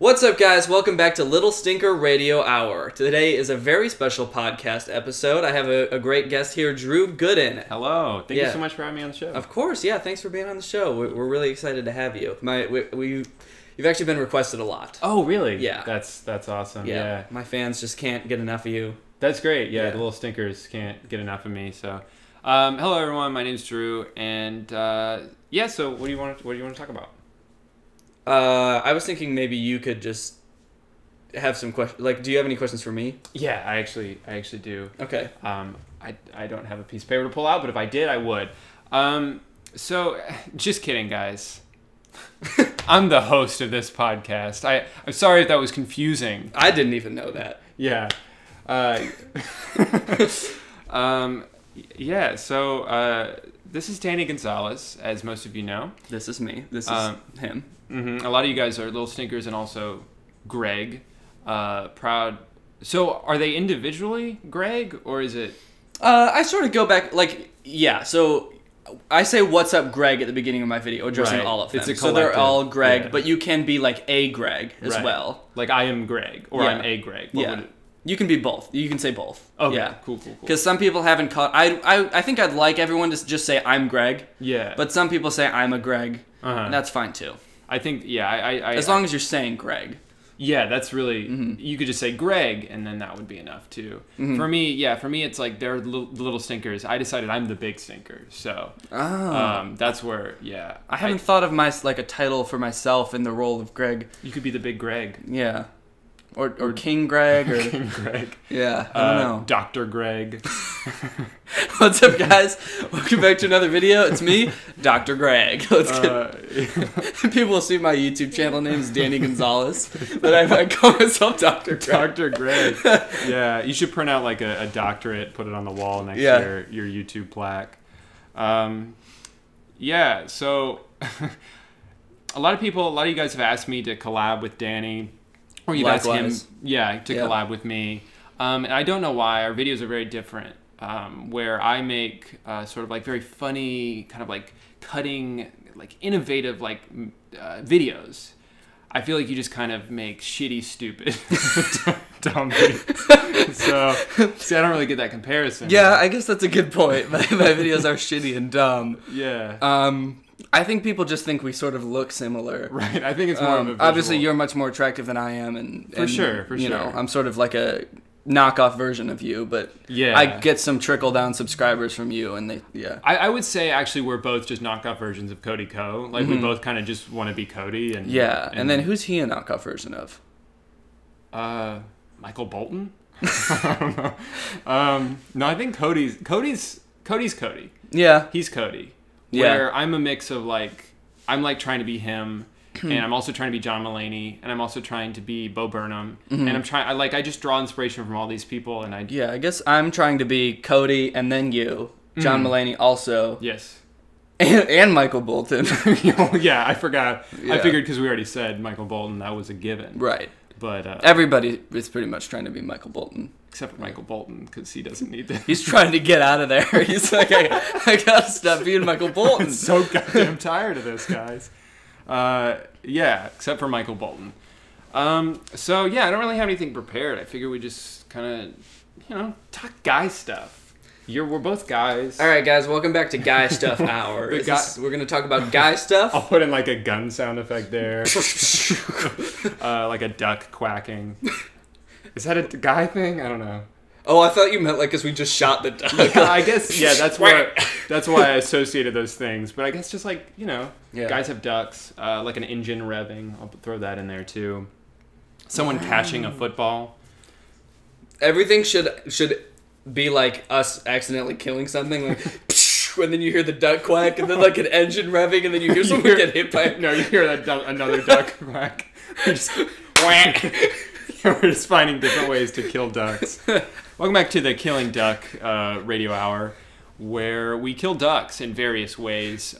What's up, guys? Welcome back to Little Stinker Radio Hour. Today is a very special podcast episode. I have a great guest here, Drew Gooden. Hello. Thank you so much for having me on the show. Of course, yeah. Thanks for being on the show. We're really excited to have you. You've actually been requested a lot. Oh, really? Yeah. That's awesome. Yeah. My fans just can't get enough of you. That's great. Yeah, the Little Stinkers can't get enough of me. So, hello everyone. My name's Drew, and so what do you want to talk about? I was thinking maybe you could just have some questions. Like, do you have any questions for me? Yeah, I actually do. Okay. I don't have a piece of paper to pull out, but if I did, I would. So, just kidding, guys. I'm the host of this podcast. I'm sorry if that was confusing. I didn't even know that. Yeah. So, this is Danny Gonzalez, as most of you know. This is me. This is him. Mm-hmm. A lot of you guys are Little Stinkers, and also Greg. Proud. So, are they individually Greg, or is it? I sort of go back, so I say "What's up, Greg" at the beginning of my video, addressing all of them. It's a so they're all Greg, yeah. but you can be like a Greg as well. Like I am Greg, or I'm a Greg. What would it... You can be both. You can say both. Okay, yeah. Cool. Because some people haven't caught... I think I'd like everyone to just say I'm Greg. Yeah. But some people say I'm a Greg. And that's fine too. I think, as long as you're saying Greg. Yeah, that's really... Mm-hmm. You could just say Greg, and then that would be enough too. Mm-hmm. For me, it's like they're the little stinkers. I decided I'm the big stinker, so... that's where, I haven't thought of a title for myself in the role of Greg. You could be the big Greg. Yeah. Or King Greg, or King Greg. Yeah, I don't know. Dr. Greg. What's up, guys? Welcome back to another video. It's me, Dr. Greg. People will see my YouTube channel name is Danny Gonzalez, but I call myself Dr. Greg. Dr. Greg. Yeah, you should print out like a doctorate, put it on the wall next to your YouTube plaque. So a lot of you guys have asked me to collab with Danny. Or you've asked him, to collab with me. And I don't know why. Our videos are very different. Where I make sort of like very funny, kind of like cutting, like innovative, like videos. I feel like you just kind of make shitty, stupid, dumb videos. So, see, I don't really get that comparison. Yeah, I guess that's a good point. My videos are shitty and dumb. Yeah. I think people just think we sort of look similar. Right. I think it's more of a visual. Obviously, you're much more attractive than I am, and for sure. You know, I'm sort of like a knockoff version of you, but I get some trickle down subscribers from you, and I would say actually we're both just knockoff versions of Cody Ko. Like we both kind of just want to be Cody, and then who's he a knockoff version of? Michael Bolton. I don't know. No, I think Cody's Cody. Yeah, he's Cody. Where I'm a mix of I'm like trying to be him, and I'm also trying to be John Mulaney, and I'm also trying to be Bo Burnham, and I just draw inspiration from all these people, and I guess I'm trying to be Cody, and then you, John Mulaney also. Yes. And Michael Bolton. Yeah, I forgot. Yeah. I figured because we already said Michael Bolton, that was a given. Right. But everybody is pretty much trying to be Michael Bolton. Except for Michael Bolton, because he doesn't need to. He's trying to get out of there. He's like, I gotta stop being Michael Bolton. I'm so goddamn tired of this, guys. Except for Michael Bolton. I don't really have anything prepared. I figure we just kind of, talk guy stuff. We're both guys. All right, guys, welcome back to Guy Stuff Hour. We're going to talk about guy stuff. I'll put in like a gun sound effect there. Like a duck quacking. Is that a guy thing? I don't know. Oh, I thought you meant because we just shot the duck. I guess, that's why I associated those things. But I guess just guys have ducks, like an engine revving. I'll throw that in there too. Someone catching a football. Everything should be like us accidentally killing something, and then you hear the duck quack, and then like an engine revving, and then you hear someone get hit by it. No, you hear another duck quack. We're just finding different ways to kill ducks. Welcome back to the Killing Duck Radio Hour, where we kill ducks in various ways.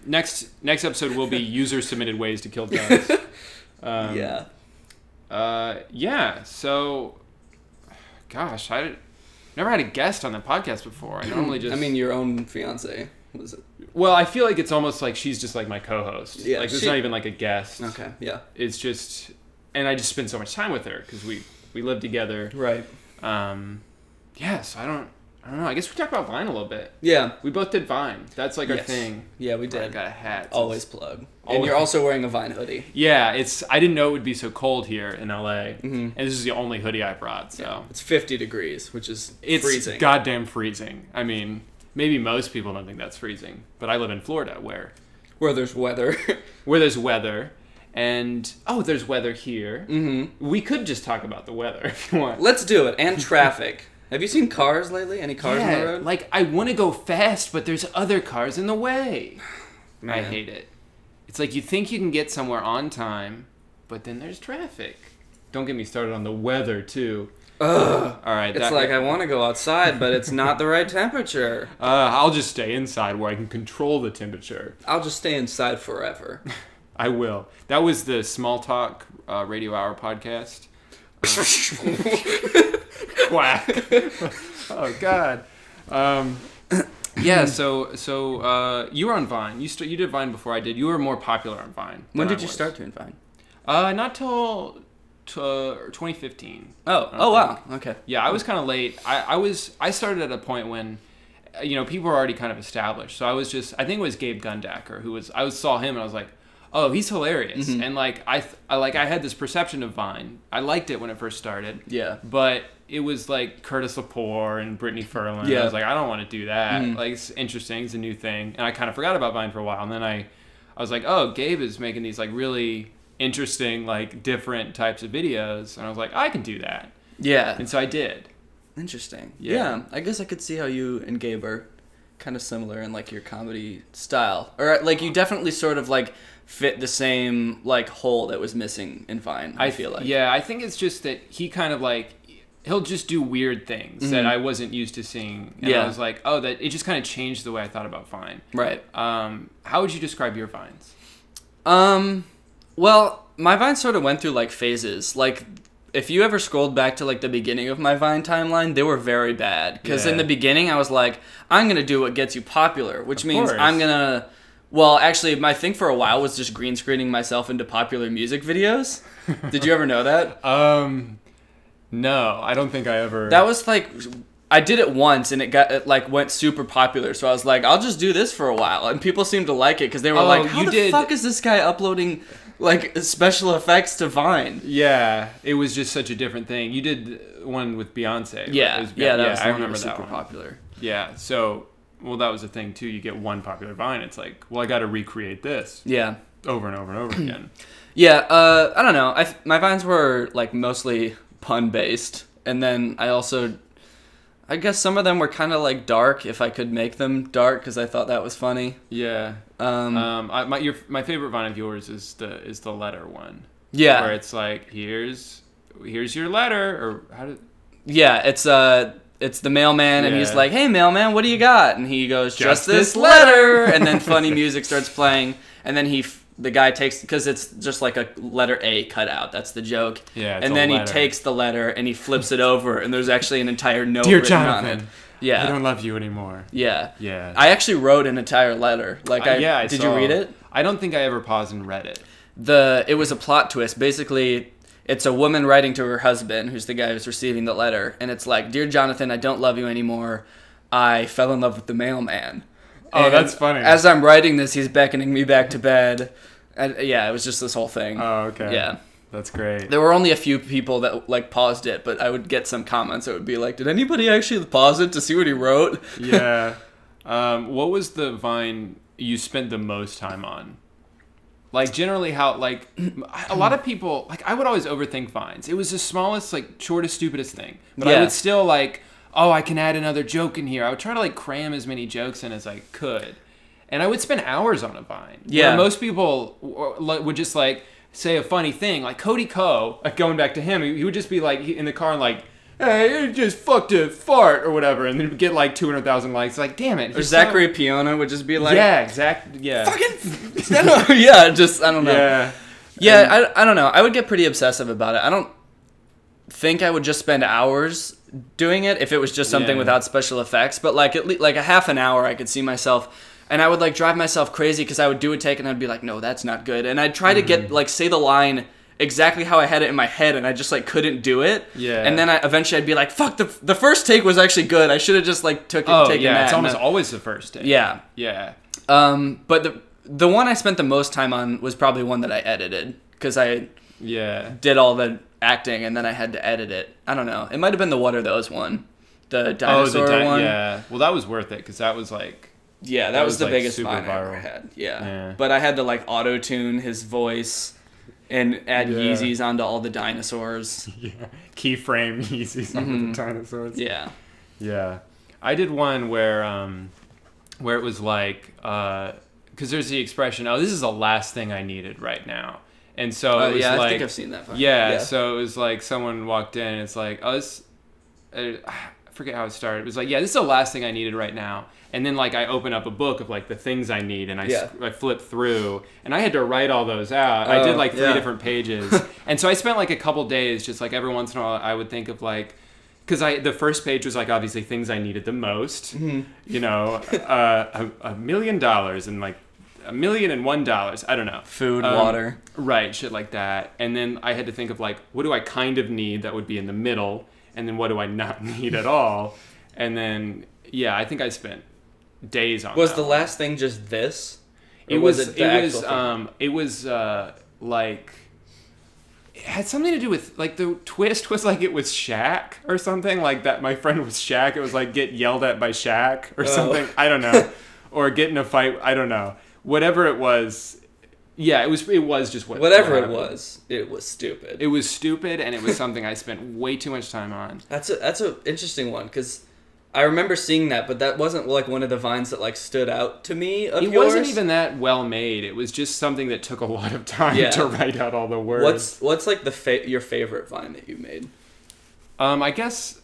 Next episode will be user-submitted ways to kill ducks. So, gosh, I never had a guest on the podcast before. I normally just... I mean, your own fiance. Was it? Well, I feel like it's almost like she's just like my co-host. Yeah, it's not even like a guest. Okay, yeah. It's just... and I just spend so much time with her because we live together. Right. Yes, I don't know. I guess we talked about Vine a little bit. Yeah. We both did Vine. That's like our thing. Yeah, we did. I got a hat. Always plug. And you're also wearing a Vine hoodie. Yeah, I didn't know it would be so cold here in LA. And this is the only hoodie I brought, so. Yeah. It's 50 degrees, which is freezing. It's goddamn freezing. I mean, maybe most people don't think that's freezing, but I live in Florida where there's weather. Where there's weather. And, there's weather here. Mm-hmm. We could just talk about the weather if you want. Let's do it. And traffic. Have you seen cars lately? Any cars on the road? Like, I want to go fast, but there's other cars in the way. Man. I hate it. It's like you think you can get somewhere on time, but then there's traffic. Don't get me started on the weather, too. Ugh. All right. It's like I want to go outside, but it's not the right temperature. I'll just stay inside where I can control the temperature. I'll just stay inside forever. I will. That was the Small Talk Radio Hour podcast. Quack. Oh God. Yeah. So you were on Vine. You did Vine before I did. You were more popular on Vine. When did you start doing Vine? Not till 2015. Oh wow. Okay. Yeah, I was kind of late. I started at a point when, people were already kind of established. So I think it was Gabe Gundacker I saw him and I was like, oh, he's hilarious. Mm-hmm. And I had this perception of Vine. I liked it when it first started. Yeah. But it was like Curtis Lepore and Brittany Furlan. Yeah. I was like, I don't want to do that. Mm-hmm. Like, it's interesting. It's a new thing. And I kind of forgot about Vine for a while. And then I was like, oh, Gabe is making these like really interesting, like different types of videos. And I was like, I can do that. Yeah. And so I did. Interesting. Yeah. I guess I could see how you and Gabe are kind of similar in like your comedy style. Or like you definitely sort of like fit the same like hole that was missing in Vine, I feel like. Yeah, I think it's just that he kind of like he'll just do weird things that I wasn't used to seeing. And I was like, oh, that it just kind of changed the way I thought about Vine. Right. How would you describe your Vines? Well, my Vine sort of went through like phases. Like if you ever scrolled back to like the beginning of my Vine timeline, they were very bad. Because in the beginning I was like, I'm going to do what gets you popular, which means I'm going to... Well, actually, my thing for a while was just green screening myself into popular music videos. Did you ever know that? No, I don't think I ever... That was like... I did it once and it like went super popular. So I was like, I'll just do this for a while. And people seemed to like it because they were like, how the fuck is this guy uploading like special effects to Vine? Yeah, it was just such a different thing. You did one with Beyonce. Yeah, I remember that one. Popular. Yeah, so... Well, that was the thing, too. You get one popular Vine. It's like, well, I got to recreate this. Yeah. Over and over and over again. Yeah, I don't know. My Vines were, like, mostly pun-based. And then I guess some of them were kind of, like, dark, if I could make them dark, because I thought that was funny. Yeah. My favorite Vine of yours is the letter one. Yeah. Where it's like, here's your letter, or how did... Yeah, it's the mailman, and he's like, hey, mailman, what do you got? And he goes, just this letter. And then funny music starts playing, and then the guy takes, because it's just like a letter A cut out. That's the joke. Yeah, and then he takes the letter, and he flips it over, and there's actually an entire note Dear written Jonathan, on it. Yeah. I don't love you anymore. Yeah. Yeah. I actually wrote an entire letter. Did you read it? I don't think I ever paused and read it. It was a plot twist. Basically... It's a woman writing to her husband, who's the guy who's receiving the letter, and it's like, Dear Jonathan, I don't love you anymore. I fell in love with the mailman. Oh, and that's funny. As I'm writing this, he's beckoning me back to bed. And yeah, it was just this whole thing. Oh, okay. Yeah. That's great. There were only a few people that like paused it, but I would get some comments that would be like, did anybody actually pause it to see what he wrote? Yeah. What was the Vine you spent the most time on? Like, generally how, like, a lot of people, like, I would always overthink Vines. It was the smallest, like, shortest, stupidest thing. But I would still, like, oh, I can add another joke in here. I would try to, like, cram as many jokes in as I could. And I would spend hours on a Vine. Yeah. Where most people would just, like, say a funny thing. Like, Cody Ko, like, going back to him, he would just be, like, in the car and, like, hey, you just fucked a fart or whatever, and then get like 200,000 likes. Like, damn it. Or Zachary Piona would just be like, yeah, exactly. Yeah. Fucking, yeah, just, I don't know. Yeah. Yeah, I don't know. I would get pretty obsessive about it. I don't think I would just spend hours doing it if it was just something without special effects, but like at least like a half an hour I could see myself, and I would like drive myself crazy because I would do a take and I'd be like, no, that's not good. And I'd try to get like say the line exactly how I had it in my head, and I just like couldn't do it. Yeah. And then eventually I'd be like, "Fuck, the first take was actually good. I should have just like taken that." It's almost always the first take. Yeah. Yeah. But the one I spent the most time on was probably one that I edited, because I did all the acting and then I had to edit it. I don't know. It might have been the What Are Those one, the dinosaur one. Yeah. Well, that was worth it because that was like. Yeah, that was the biggest vine I ever had. Yeah. But I had to like auto-tune his voice and add Yeezys onto all the dinosaurs. Yeah. Keyframe Yeezys onto the dinosaurs. Yeah. Yeah. I did one where it was like, because there's the expression, "Oh, this is the last thing I needed right now." And so it was like, I think I've seen that. Yeah, so it was like someone walked in and it's like, "Oh, this," I forget how it started. It was like, "Yeah, this is the last thing I needed right now." And then like I open up a book of like the things I need and I flip through and I had to write all those out. I did like 3 different pages. And so I spent like a couple days just like every once in a while I would think of like, because the first page was like obviously things I needed the most, you know, $1 million and like $1,001. I don't know. Food, water. Right. Shit like that. And then I had to think of like, what do I kind of need that would be in the middle? And then what do I not need at all? And then, I think I spent days on Was the last thing just this? It was like it had something to do with like the twist was like it was Shaq or something like that. My friend was Shaq. It was like get yelled at by Shaq or something. I don't know. Or get in a fight. I don't know. Whatever it was. Yeah, it was just whatever it was. It was stupid. It was stupid, and it was something I spent way too much time on. That's a interesting one because I remember seeing that, but that wasn't like one of the vines that like stood out to me. It wasn't even that well made. It was just something that took a lot of time to write out all the words. What's like your favorite vine that you made? I guess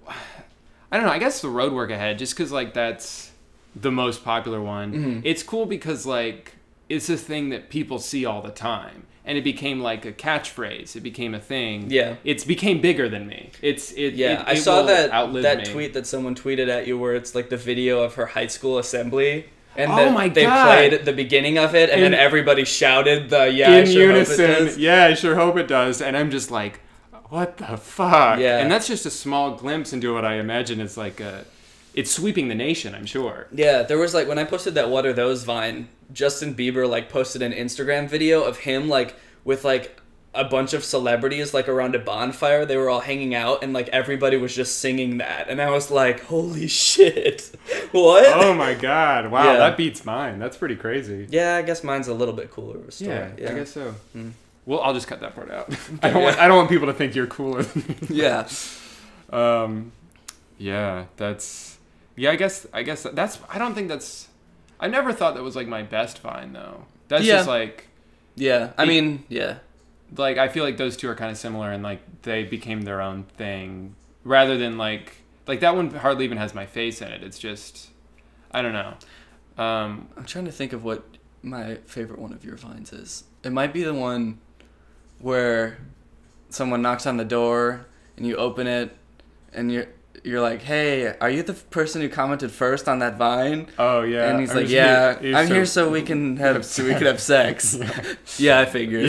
I don't know. I guess the road work ahead, just because like that's the most popular one. Mm-hmm. It's cool because like it's a thing that people see all the time. And it became like a catchphrase. It became a thing. Yeah. It's became bigger than me. I saw that tweet that someone tweeted at you where it's like the video of her high school assembly. And they played the beginning of it and then everybody shouted the in unison. Yeah, I sure hope it does. And I'm just like, what the fuck? Yeah. And that's just a small glimpse into what I imagine is like it's sweeping the nation, I'm sure. Yeah, there was like when I posted that What Are Those vine, Justin Bieber like posted an Instagram video of him like with like a bunch of celebrities like around a bonfire. They were all hanging out and like everybody was just singing that. And I was like, holy shit. What? Oh my god. Wow, that beats mine. That's pretty crazy. Yeah, I guess mine's a little bit cooler of a story. Yeah, I guess so. Mm. Well, I'll just cut that part out. I don't want people to think you're cooler than me. Yeah. I guess that's I don't think that's I never thought that was like my best vine though. That's just like like I feel like those two are kind of similar and like they became their own thing rather than like that one hardly even has my face in it. It's just I don't know. I'm trying to think of what my favorite one of your vines is. It might be the one where someone knocks on the door and you open it and you're like, hey, are you the person who commented first on that vine? Oh yeah. And he's like, yeah, I'm here so we can have sex. Yeah, I figured.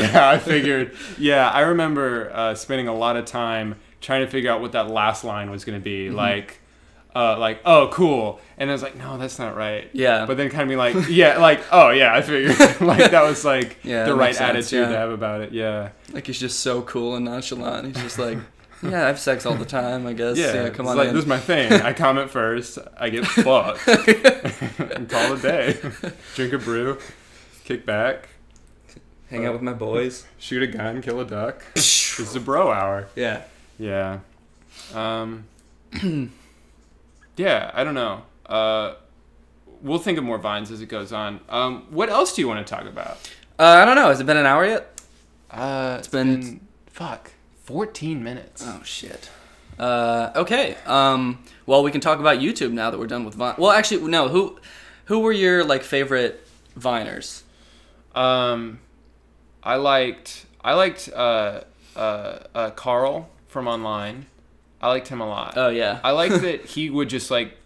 Yeah, I remember spending a lot of time trying to figure out what that last line was going to be. Mm-hmm. Like, oh, cool. And I was like, no, that's not right. Yeah. But then kind of being like, yeah, like, oh yeah, I figured. Like that was like the right attitude to have about it. Yeah. Like he's just so cool and nonchalant. He's just like. Yeah, I have sex all the time, I guess. Yeah, come on. Like, this is my thing. I comment first, I get fucked, and call it a day. Drink a brew, kick back, hang out with my boys, shoot a gun, kill a duck. This is a bro hour. Yeah. Yeah. Yeah, I don't know. We'll think of more vines as it goes on. What else do you want to talk about? I don't know. Has it been an hour yet? It's been 14 minutes. Oh, shit. Okay. Well, we can talk about YouTube now that we're done with Vine. Well, actually, no. Who were your, like, favorite Viners? I liked Carl from online. I liked him a lot. Oh, yeah. I liked that he would just, like,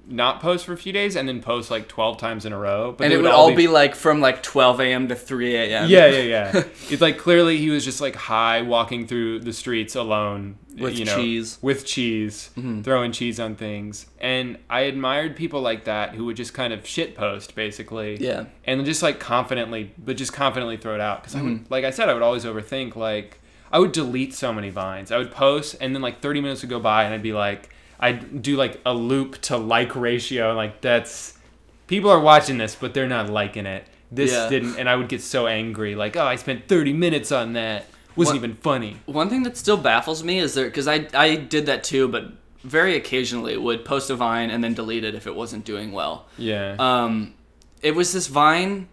not post for a few days and then post like 12 times in a row. But and it would all be like from like 12 a.m. to 3 a.m. Yeah. It's like clearly he was just like high walking through the streets alone. With cheese. With cheese. Mm-hmm. Throwing cheese on things. And I admired people like that who would just kind of shit post basically. Yeah. And just like confidently throw it out. Because I would, like I said, I would always overthink. Like I would delete so many Vines. I would post and then like 30 minutes would go by and I'd be like, I'd do like a loop to like ratio, and like that's people are watching this, but they're not liking it. This didn't, and I would get so angry, like, oh, I spent 30 minutes on that. Wasn't even funny. One thing that still baffles me is because I did that too, but very occasionally would post a Vine and then delete it if it wasn't doing well. Yeah. It was this Vine.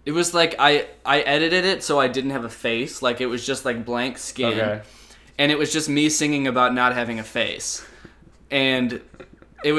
It was like I edited it so I didn't have a face, like it was just like blank skin, and it was just me singing about not having a face. And it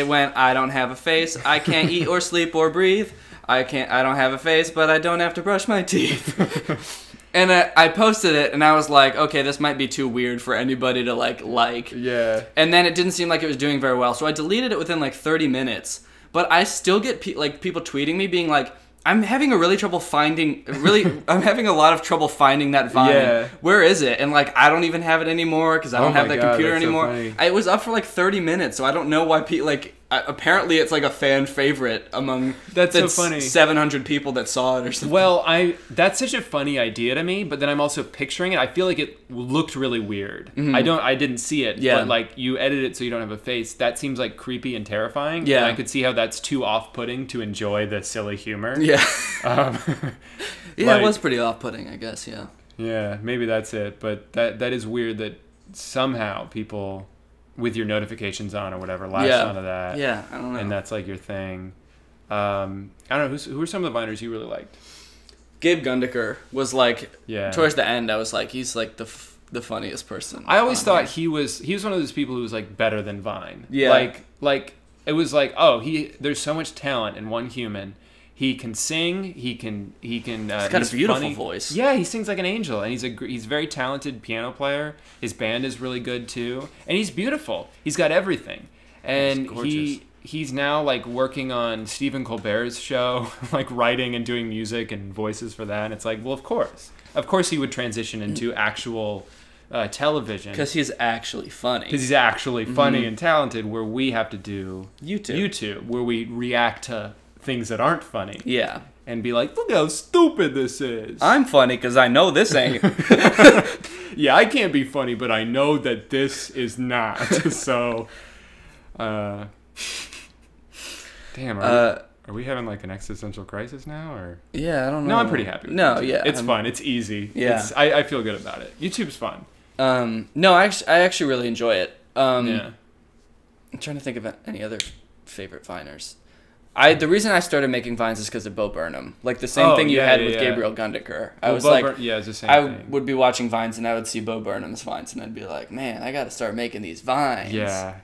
went, I don't have a face, I can't eat or sleep or breathe, I don't have a face, but I don't have to brush my teeth. And I posted it, and I was like, okay, this might be too weird for anybody to like. Yeah. And then it didn't seem like it was doing very well, so I deleted it within like 30 minutes. But I still get people tweeting me being like, I'm having a I'm having a lot of trouble finding that Vine. Yeah. Where is it? And like, I don't even have it anymore because I don't have that computer anymore. So it was up for like 30 minutes, so I don't know why people apparently it's like a fan favorite among so funny 700 people that saw it or something. Well, that's such a funny idea to me, but then I'm also picturing it. I feel like it looked really weird. Mm-hmm. I didn't see it, but like you edit it so you don't have a face. That seems like creepy and terrifying. Yeah, and I could see how that's too off-putting to enjoy the silly humor. Yeah, yeah, it was pretty off-putting, I guess. Yeah. Yeah, maybe that's it, but that is weird that somehow people with your notifications on or whatever latch onto that. Yeah, I don't know. And that's like your thing. I don't know, who are some of the Viners you really liked? Gabe Gundiker was like, towards the end, I was like, he's like the funniest person. I always thought he was one of those people who was like better than Vine. Yeah. Like it was like, oh, there's so much talent in one human. He can sing. He can. He's got a beautiful funny voice. Yeah, he sings like an angel, and he's a very talented piano player. His band is really good too, and he's beautiful. He's got everything, and he's now like working on Stephen Colbert's show, like writing and doing music and voices for that. And it's like, well, of course, he would transition into actual television because he's actually funny. Because he's actually funny and talented. Where we have to do YouTube, where we react to things that aren't funny. Yeah. And be like, look how stupid this is. I'm funny because I know this ain't. Yeah, I can't be funny, but I know that this is not. So, damn, are we having like an existential crisis now? Or yeah, I don't know. No, I'm pretty happy with No, YouTube. yeah. It's fun. It's easy. Yeah. I feel good about it. YouTube's fun. No, I actually really enjoy it. Yeah. I'm trying to think of any other favorite Viners. The reason I started making Vines is because of Bo Burnham. Like the same thing you had with Gabriel Gundiker. I was like, it's the same I thing. would be watching Vines and I would see Bo Burnham's Vines and I'd be like, man, I got to start making these Vines. Yeah.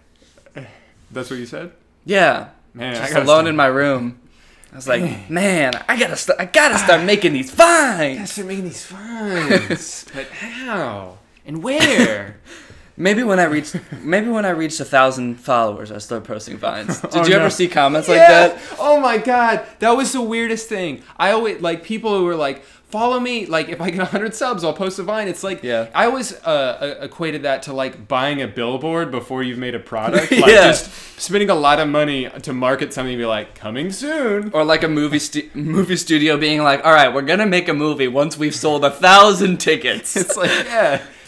That's what you said? Yeah. Man, just alone in my room. I was like, man, I gotta start making these Vines. I gotta start making these Vines. But how? And where? Maybe when I reach 1,000 followers, I start posting Vines. Did you ever see comments like that? Oh my god, that was the weirdest thing. I always like people who were like, follow me. Like if I get 100 subs, I'll post a Vine. It's like I always equated that to like buying a billboard before you've made a product. Like just spending a lot of money to market something and be like, coming soon. Or like a movie studio being like, all right, we're gonna make a movie once we've sold 1,000 tickets. It's like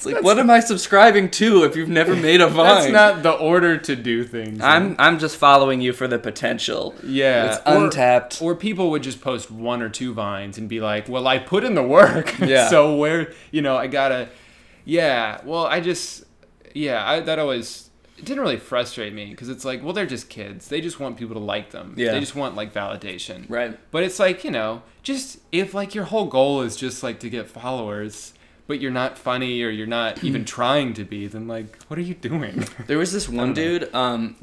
It's like, what am I subscribing to if you've never made a Vine? That's not the order to do things. I'm just following you for the potential. Yeah. It's untapped. Or people would just post 1 or 2 Vines and be like, well, I put in the work. Yeah. So where, I gotta, well, that always, it didn't really frustrate me because it's like, well, they're just kids. They just want people to like them. Yeah. They just want like validation. Right. But it's like, just if like your whole goal is just like to get followers, but you're not funny or you're not even trying to be, then like, what are you doing? There was this one dude,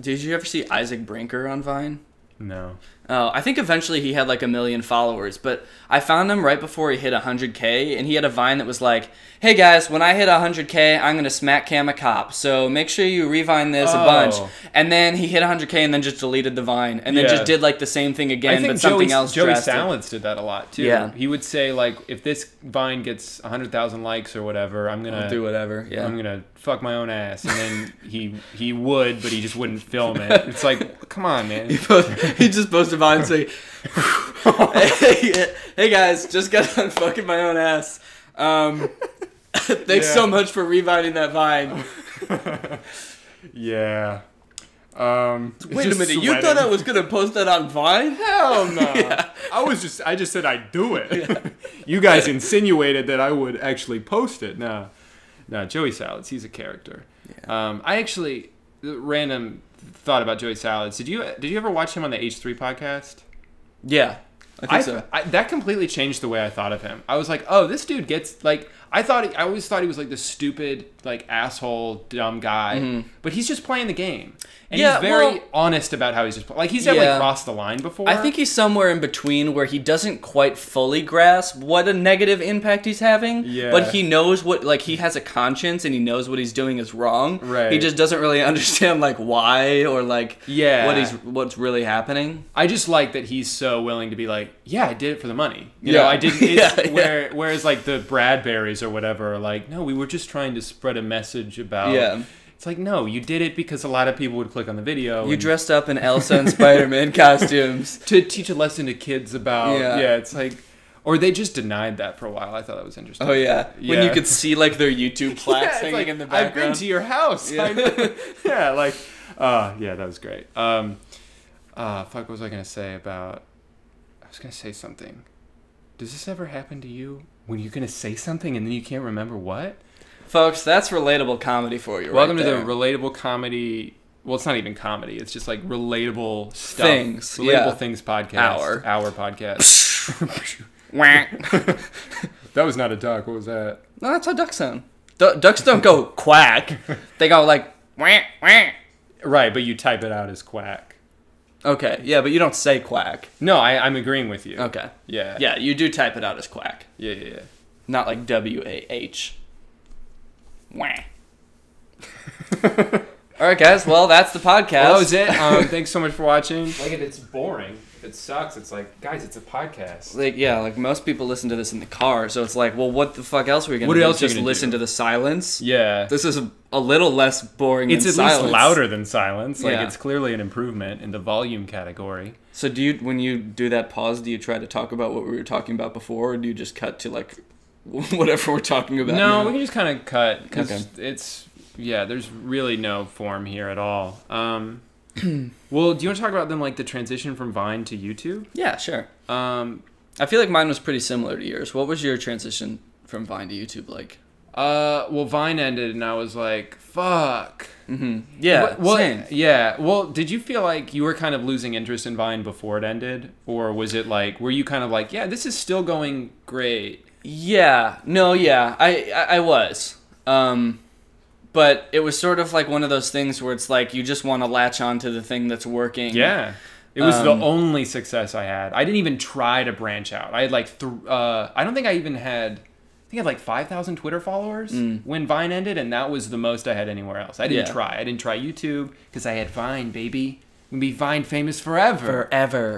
did you ever see Isaac Brinker on Vine? No. Oh, I think eventually he had like 1 million followers, but I found him right before he hit 100K, and he had a Vine that was like, "Hey guys, when I hit 100K, I'm gonna smack cam a cop. So make sure you revine this a bunch." And then he hit 100K and then just deleted the Vine, and then just did like the same thing again, but something else drastic. Joey Salads did that a lot too. Yeah. He would say like, if this Vine gets 100,000 likes or whatever, I'll do whatever. Yeah. I'm gonna fuck my own ass, and then he would, but he just wouldn't film it. It's like, come on, man. He just posted Vine saying, hey guys, just got done fucking my own ass. Thanks so much for revining that Vine. Yeah. Wait a minute, you thought I was gonna post that on Vine? Hell no. Yeah. I just said I'd do it. Yeah. You guys insinuated that I would actually post it. No, Joey Salads, he's a character. Yeah. I actually, random thought about Joey Salads. Did you ever watch him on the H3 podcast? Yeah, I think so. That completely changed the way I thought of him. I was like, oh, this dude gets like. I always thought he was like this stupid, like asshole, dumb guy, but he's just playing the game, and he's very honest about how he's just like he's definitely crossed the line before. I think he's somewhere in between where he doesn't quite fully grasp what a negative impact he's having, but he knows what he has a conscience and he knows what he's doing is wrong. Right. He just doesn't really understand like why or like what's really happening. I just like that he's so willing to be like, yeah, I did it for the money. You know, I didn't. Whereas like the Bradburys or whatever are like, no, we were just trying to spread a message about. Yeah. It's like, no, you did it because a lot of people would click on the video. You dressed up in Elsa and Spider-Man costumes to teach a lesson to kids about. Yeah, it's like, or they just denied that for a while. I thought that was interesting. Oh yeah, when you could see like their YouTube plaques hanging like, in the background. I've been to your house. Yeah, that was great. Fuck, what was I gonna say about? I was gonna say something. Does this ever happen to you? When you're going to say something and then you can't remember what? Folks, that's relatable comedy for you. Welcome to the relatable comedy. Well, it's not even comedy. It's just like relatable stuff. Things. Relatable things podcast. Our podcast. That was not a duck. What was that? No, that's how ducks sound. Ducks don't go quack. They go like whack, whack. Right, but you type it out as quack. Okay, yeah, but you don't say quack. No, I'm agreeing with you. Okay. Yeah. Yeah, you do type it out as quack. Yeah. Not like W-A-H. Wah. All right, guys, well, that's the podcast. Well, that was it. Thanks so much for watching. Like, if it's boring, if it sucks, it's like, guys, it's a podcast. Like most people listen to this in the car, so it's like, well, what the fuck else are we going to do? Just listen to the silence? Yeah. This is a little less boring than silence. It's at least louder than silence. Like, it's clearly an improvement in the volume category. So when you do that pause, do you try to talk about what we were talking about before, or do you just cut to, like, whatever we're talking about No, now? we can just kind of cut, because there's really no form here at all. Well, do you want to talk about then, like, the transition from Vine to YouTube? Yeah, sure. I feel like mine was pretty similar to yours. What was your transition from Vine to YouTube like? Well, Vine ended, and I was like, fuck. Mm-hmm. Yeah, same. Yeah. Well, did you feel like you were kind of losing interest in Vine before it ended? Or was it like, were you kind of like, yeah, this is still going great? Yeah. No, yeah. I was. But it was sort of like one of those things where it's like you just want to latch on to the thing that's working. Yeah. It was the only success I had. I didn't even try to branch out. I had like, I don't think I even had... I think I had like 5,000 Twitter followers when Vine ended, and that was the most I had anywhere else. I didn't try. I didn't try YouTube because I had Vine, baby. I'm going to be Vine famous forever.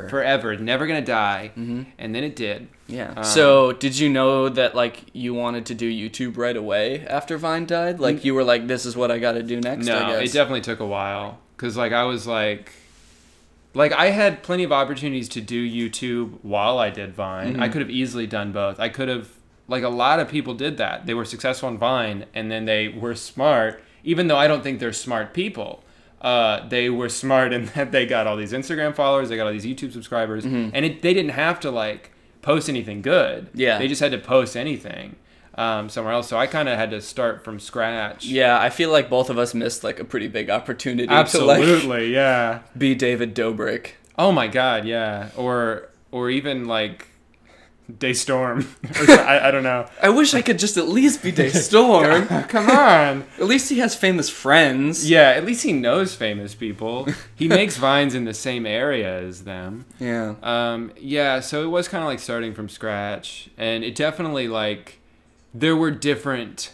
Forever. Never going to die. Mm-hmm. And then it did. Yeah. So did you know that like you wanted to do YouTube right away after Vine died? Like you were like, this is what I got to do next, No, I guess. It definitely took a while because like I was like I had plenty of opportunities to do YouTube while I did Vine. Mm-hmm. I could have easily done both. I could have... Like, a lot of people did that. They were successful on Vine, and then they were smart, even though I don't think they're smart people. They were smart in that they got all these Instagram followers, they got all these YouTube subscribers, and they didn't have to, like, post anything good. Yeah. They just had to post anything somewhere else. So I kind of had to start from scratch. Yeah, I feel like both of us missed, like, a pretty big opportunity Absolutely, to, like, be David Dobrik. Oh, my God, yeah. Or even, like... Daystorm. I don't know. I wish I could just at least be Daystorm. Come on. At least he has famous friends. Yeah, at least he knows famous people. He makes vines in the same area as them. Yeah. Yeah, so it was kind of like starting from scratch. And it definitely, like, there were different...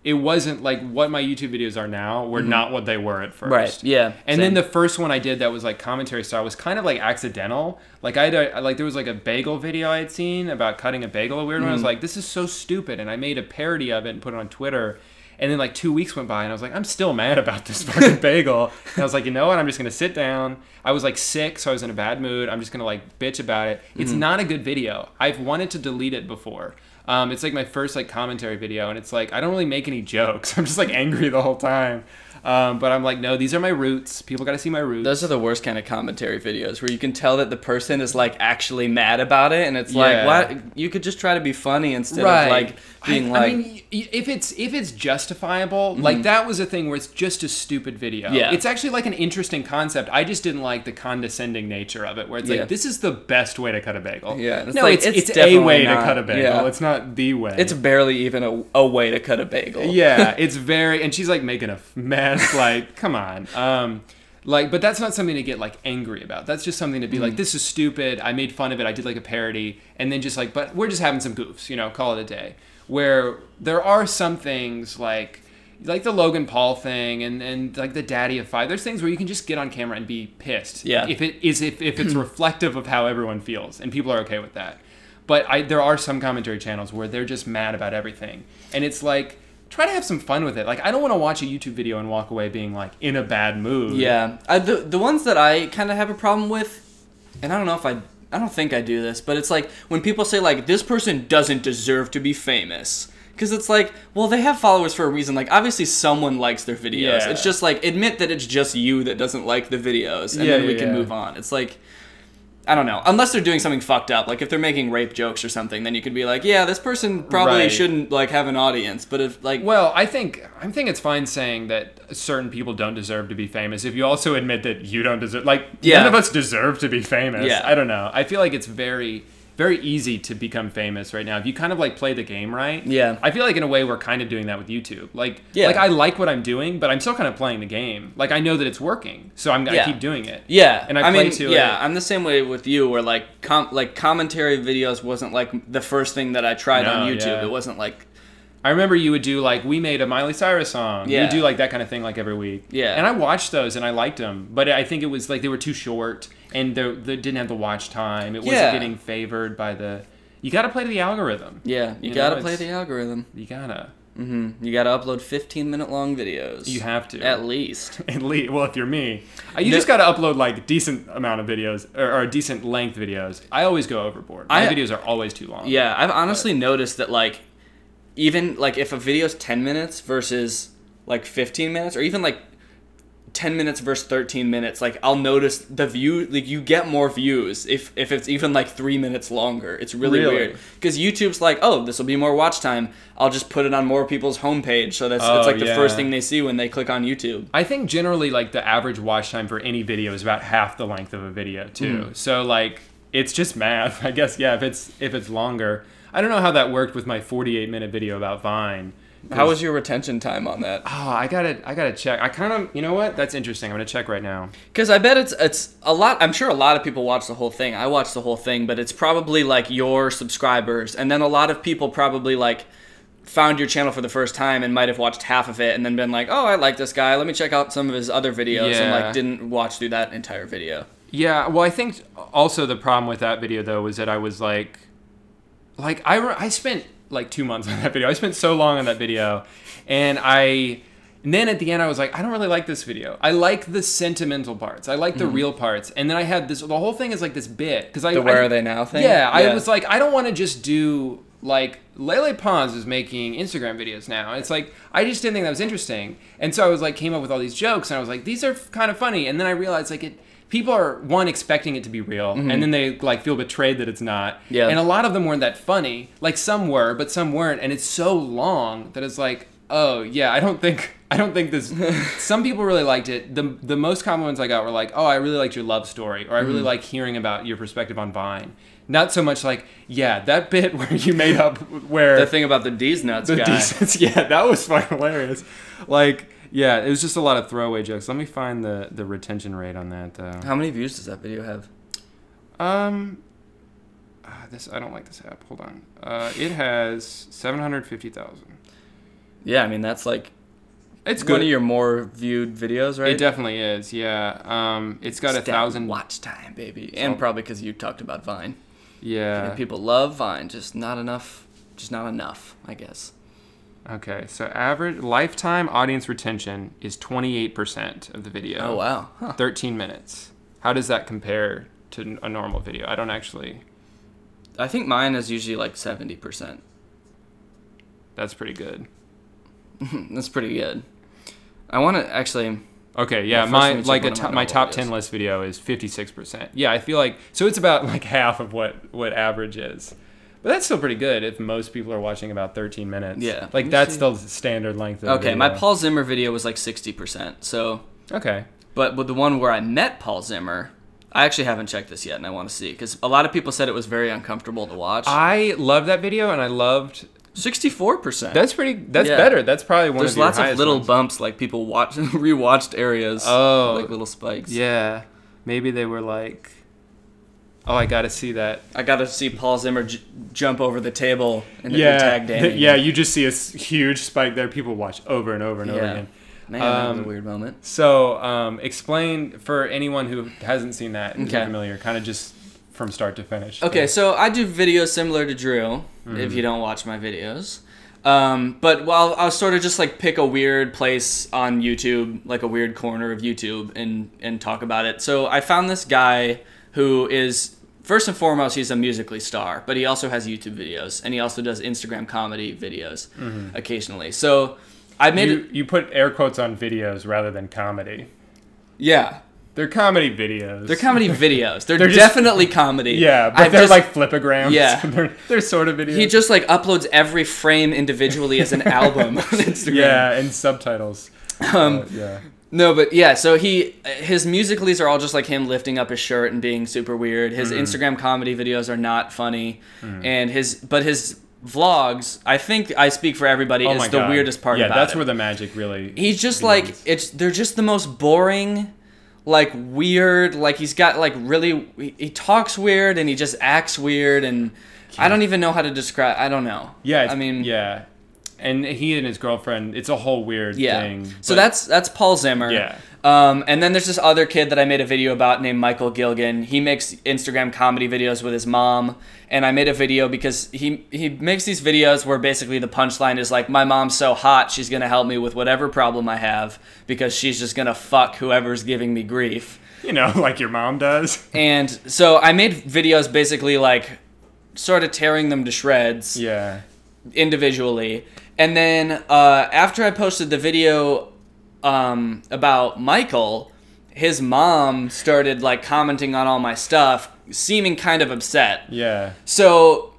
It wasn't like what my YouTube videos are now were not what they were at first. Right. Yeah. And then the first one I did that was like commentary style was kind of like accidental. Like there was like a bagel video I had seen about cutting a bagel, a weird one. I was like, this is so stupid. And I made a parody of it and put it on Twitter. And then like 2 weeks went by and I was like, I'm still mad about this fucking bagel. And I was like, you know what? I'm just going to sit down. I was like sick, so I was in a bad mood. I'm just going to like bitch about it. It's not a good video. I've wanted to delete it before. It's like my first like commentary video, and it's like I don't really make any jokes. I'm just like angry the whole time. But I'm like, no, these are my roots. People got to see my roots. Those are the worst kind of commentary videos where you can tell that the person is like actually mad about it, and it's like, what? You could just try to be funny instead of like being I mean, if it's justifiable, like that was a thing where it's just a stupid video. Yeah. It's actually like an interesting concept. I just didn't like the condescending nature of it, where it's like, this is the best way to cut a bagel. Yeah. No, like, it's a way to cut a bagel. Yeah. It's not the way. It's barely even a way to cut a bagel. Yeah. It's very, and she's like making a mess. Like, come on. Like, but that's not something to get like angry about. That's just something to be like, this is stupid. I made fun of it. I did like a parody, and then just like, but we're just having some goofs, you know, call it a day. Where there are some things like the Logan Paul thing and like the Daddy of Five. There's things where you can just get on camera and be pissed. Yeah. If it's reflective of how everyone feels, and people are okay with that. But there are some commentary channels where they're just mad about everything, and it's like, try to have some fun with it. Like, I don't want to watch a YouTube video and walk away being like in a bad mood. Yeah. The ones that I kind of have a problem with, and I don't know if I don't think I do this, but it's like when people say like, this person doesn't deserve to be famous. Because it's like, well, they have followers for a reason. Like, obviously someone likes their videos. Yeah. It's just like, admit that it's just you that doesn't like the videos, and then we can move on. It's like, I don't know. Unless they're doing something fucked up. Like, if they're making rape jokes or something, then you could be like, yeah, this person probably shouldn't, like, have an audience. But if, like... Well, I think it's fine saying that certain people don't deserve to be famous if you also admit that you don't deserve... Like, none of us deserve to be famous. Yeah. I don't know. I feel like it's very... very easy to become famous right now if you kind of like play the game right. Yeah. I feel like in a way we're kind of doing that with YouTube. Like I like what I'm doing, but I'm still kind of playing the game. Like I know that it's working, so I keep doing it. Yeah. And I play to it. Yeah, I'm the same way with you where like commentary videos wasn't like the first thing that I tried on YouTube. Yeah. It wasn't like I remember you would do like, we made a Miley Cyrus song. Yeah. You would do like that kind of thing like every week. Yeah. And I watched those and I liked them, but I think it was like they were too short and they didn't have the watch time. It wasn't getting favored by the... You got to play to the algorithm. Yeah, you got to play the algorithm. You got to. Mm-hmm. You got to upload 15-minute long videos. You have to. At least. Well, if you're me. You just got to upload like a decent amount of videos or a decent length videos. I always go overboard. My videos are always too long. Yeah, I've honestly noticed that like even like if a video's 10 minutes versus like 15 minutes or even like 10 minutes versus 13 minutes, like I'll notice the view, like you get more views if it's even like 3 minutes longer. It's really weird because YouTube's like, oh, this will be more watch time. I'll just put it on more people's homepage, so it's like the first thing they see when they click on YouTube. I think generally like the average watch time for any video is about half the length of a video too. So like it's just math, I guess. Yeah, if it's longer. I don't know how that worked with my 48-minute video about Vine. How was your retention time on that? Oh, I gotta check. I kind of, you know what? That's interesting. I'm gonna check right now. Because I bet it's a lot. I'm sure a lot of people watch the whole thing. I watched the whole thing, but it's probably like your subscribers, and then a lot of people probably like found your channel for the first time and might have watched half of it and then been like, oh, I like this guy. Let me check out some of his other videos, and like didn't watch through that entire video. Yeah. Well, I think also the problem with that video though was that I was like I spent like 2 months on that video. I spent so long on that video, and then at the end I was like, I don't really like this video. I like the sentimental parts. I like the real parts. And then I had this, the whole thing is like this bit because Where Are They Now thing. Yeah, I was like, I don't want to just do like Lele Pons is making Instagram videos now. It's like I just didn't think that was interesting, and so I was like came up with all these jokes, and I was like, these are kind of funny. And then I realized like people are expecting it to be real, and then they like feel betrayed that it's not. Yeah. And a lot of them weren't that funny. Like some were, but some weren't. And it's so long that it's like Oh yeah, I don't think this. Some people really liked it. The most common ones I got were like, "Oh, I really liked your love story," or "I really like hearing about your perspective on Vine." Not so much like, "Yeah, that bit where you made up where the thing about the D's nuts guy." Nuts, yeah, that was fucking hilarious. Like, yeah, it was just a lot of throwaway jokes. Let me find the retention rate on that though. How many views does that video have? This I don't like this app. Hold on. It has 750,000. Yeah, I mean that's like it's good. One of your more viewed videos, right? It definitely is. Yeah. It's got 1,000 watch time, baby, and probably because you talked about Vine. Yeah. People love Vine, just not enough. Just not enough, I guess. Okay, so average lifetime audience retention is 28% of the video. Oh wow. 13 minutes. How does that compare to a normal video? I don't actually. I think mine is usually like 70%. That's pretty good. That's pretty good. I want to actually. Okay, yeah, my top 10 list video is 56%. Yeah, I feel like so it's about like half of what average is. But that's still pretty good if most people are watching about 13 minutes. Yeah. Like that's the standard length of Okay, video. my Paul Zimmer video was like 60%. So okay. But with the one where I met Paul Zimmer, I actually haven't checked this yet and I want to see cuz a lot of people said it was very uncomfortable to watch. I loved that video and I loved 64%. That's better. That's probably one There's of your lots of little ones. bumps, like people rewatched areas. Oh, like little spikes. Yeah, maybe they were like, "Oh, I got to see that." I got to see Paul Zimmer jump over the table and tag Danny. Yeah, you just see a huge spike there. People watch over and over and over again. Man, that was a weird moment. So, explain for anyone who hasn't seen that and isn't familiar, kind of just from start to finish. Okay, so I do videos similar to Drew, if you don't watch my videos. But I'll sort of just like pick a weird place on YouTube, like a weird corner of YouTube, and talk about it. So I found this guy who is, first and foremost, he's a Musical.ly star, but he also has YouTube videos, and he also does Instagram comedy videos occasionally. So I made you put air quotes on videos rather than comedy. Yeah. They're comedy videos. They're comedy videos. They're definitely comedy. Yeah, but they're like flipograms. Yeah. they're sort of videos. He just like uploads every frame individually as an album on Instagram. Yeah, and subtitles. Yeah. No, but yeah, so his Musical.lys are all just like him lifting up his shirt and being super weird. His Instagram comedy videos are not funny. And his vlogs, I think I speak for everybody, is the weirdest part about it. Yeah, that's where the magic really He's just begins. They're just the most boring, like weird, like he's got like really, he talks weird and he just acts weird and I don't even know how to describe, I don't know. Yeah, I mean, yeah. And he and his girlfriend, it's a whole weird thing. So that's Paul Zimmer. Yeah. And then there's this other kid that I made a video about named Michael Gilgan. He makes Instagram comedy videos with his mom. And I made a video because he makes these videos where basically the punchline is like, my mom's so hot, she's going to help me with whatever problem I have because she's just going to fuck whoever's giving me grief. You know, like your mom does. And so I made videos basically like sort of tearing them to shreds. Yeah. Individually. And then after I posted the video about Michael, his mom started like commenting on all my stuff, seeming kind of upset. Yeah. So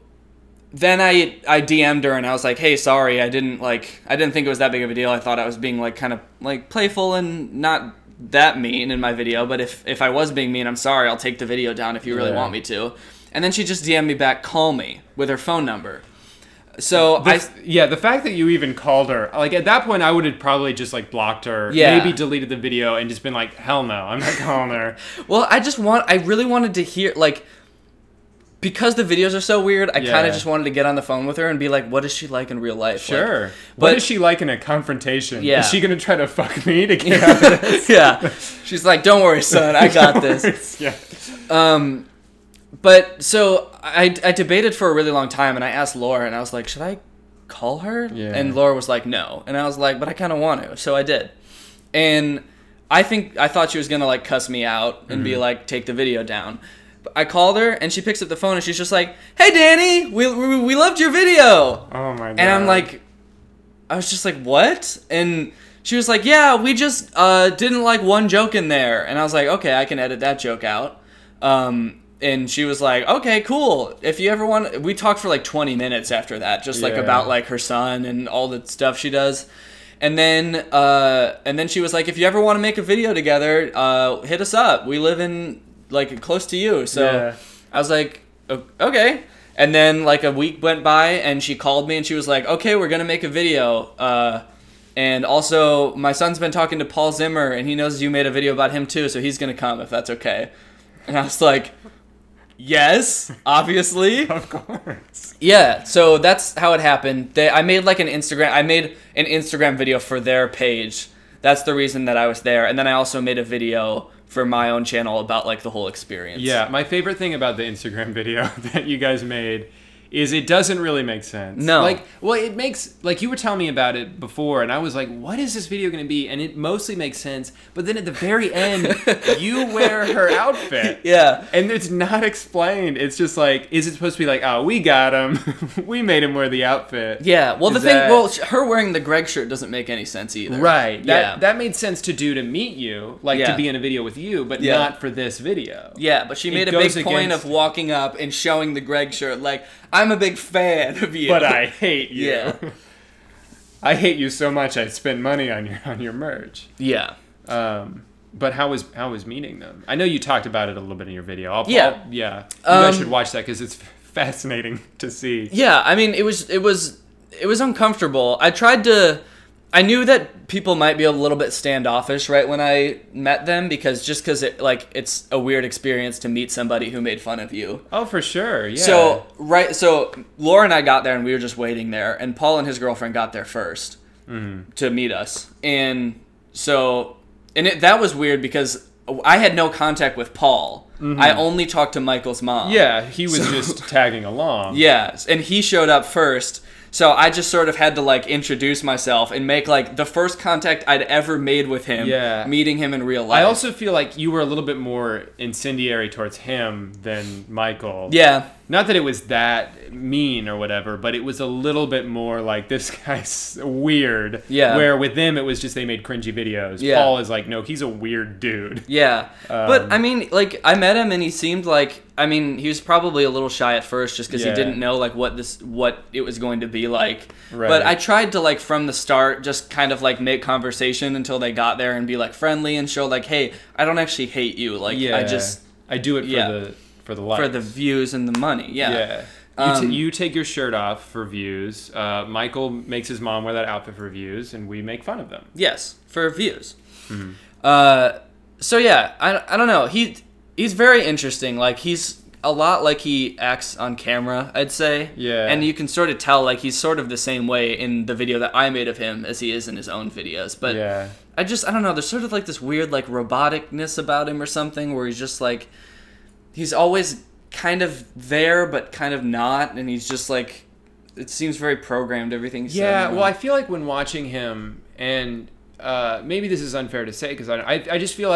then I DM'd her and I was like, hey, sorry, I didn't think it was that big of a deal. I thought I was being like kind of like playful and not that mean in my video, but if I was being mean, I'm sorry, I'll take the video down if you really want me to. And then she just DM'd me back, call me, with her phone number. So the fact that you even called her, like at that point I would have probably just like blocked her, maybe deleted the video and just been like, hell no, I'm not calling her. Well, I really wanted to hear, like, because the videos are so weird, I kind of just wanted to get on the phone with her and be like, what is she like in real life? Sure. Like, what is she like in a confrontation? Yeah. Is she going to try to fuck me to get out of this? Yeah. She's like, don't worry, son, I got this. Yeah. But so I debated for a really long time and I asked Laura and I was like, should I call her? Yeah. And Laura was like, no. And I was like, but I kind of want to. So I did. And I thought she was going to like cuss me out and be like, take the video down. But I called her and she picks up the phone and she's just like, hey, Danny, we loved your video. Oh my God. And I'm like, I was just like, what? And she was like, yeah, we just didn't like one joke in there. And I was like, okay, I can edit that joke out. and she was like, okay, cool. If you ever want, we talked for like 20 minutes after that, just like about like her son and all the stuff she does. And then she was like, if you ever want to make a video together, hit us up. We live in like close to you. So I was like, okay. And then like a week went by and she called me and she was like, okay, we're going to make a video. And also my son's been talking to Paul Zimmer and he knows you made a video about him too. So he's going to come if that's okay. And I was like, yes, obviously. Of course. Yeah, so that's how it happened. I made an Instagram video for their page. That's the reason that I was there. And then I also made a video for my own channel about like the whole experience. Yeah, my favorite thing about the Instagram video that you guys made is it doesn't really make sense. No. It makes, like you were telling me about it before, and I was like, what is this video going to be? And it mostly makes sense, but then at the very end, you wear her outfit. Yeah. And it's not explained. It's just like, is it supposed to be like, oh, we got him. We made him wear the outfit. Yeah, well, her wearing the Greg shirt doesn't make any sense either. Right. That made sense to do to meet you, to be in a video with you, but not for this video. Yeah, but she made a big point of walking up and showing the Greg shirt, like, I'm a big fan of you. But I hate you. Yeah. I hate you so much I'd spend money on your merch. Yeah. But how was meeting them? I know you talked about it a little bit in your video. You guys should watch that because it's fascinating to see. Yeah, I mean, it was uncomfortable. I knew that people might be a little bit standoffish right when I met them because it's a weird experience to meet somebody who made fun of you. Oh, for sure. Yeah. So Laura and I got there and we were just waiting there, and Paul and his girlfriend got there first to meet us. And so that was weird because I had no contact with Paul. Mm-hmm. I only talked to Michael's mom. Yeah, he was just tagging along. Yeah, and he showed up first. So I just sort of had to introduce myself and make the first contact I'd ever made with him, meeting him in real life. I also feel like you were a little bit more incendiary towards him than Michael. Yeah. Not that it was that mean or whatever, but it was a little bit more like, this guy's weird. Yeah. Where with them, it was just they made cringy videos. Yeah. Paul is like, no, he's a weird dude. Yeah. But, I mean, I met him and he seemed he was probably a little shy at first just because he didn't know, what it was going to be like. Right. But I tried to, from the start, just kind of, make conversation until they got there and be, friendly and show, hey, I don't actually hate you. I do it for the likes. For the views and the money, yeah. You take your shirt off for views. Michael makes his mom wear that outfit for views, and we make fun of them. Yes, for views. Mm-hmm. So yeah, I don't know. He's very interesting. He's a lot like he acts on camera, I'd say. Yeah. And you can sort of tell he's sort of the same way in the video that I made of him as he is in his own videos. But yeah. I don't know. There's sort of this weird roboticness about him or something where he's just he's always kind of there, but kind of not, and he's just it seems very programmed, everything he's saying. Yeah, well, I feel like when watching him, and maybe this is unfair to say, because I just feel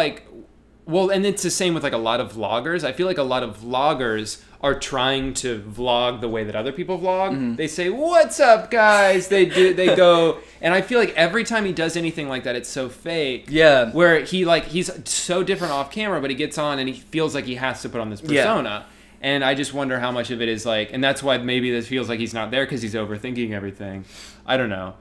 and it's the same with a lot of vloggers. I feel like a lot of vloggers are trying to vlog the way that other people vlog. Mm-hmm. They say, "What's up, guys?" They go, and I feel like every time he does anything like that, it's so fake. Yeah. Where he's so different off camera, but he gets on and he feels like he has to put on this persona. Yeah. And I just wonder how much of it is and that's why maybe this feels like he's not there because he's overthinking everything. I don't know.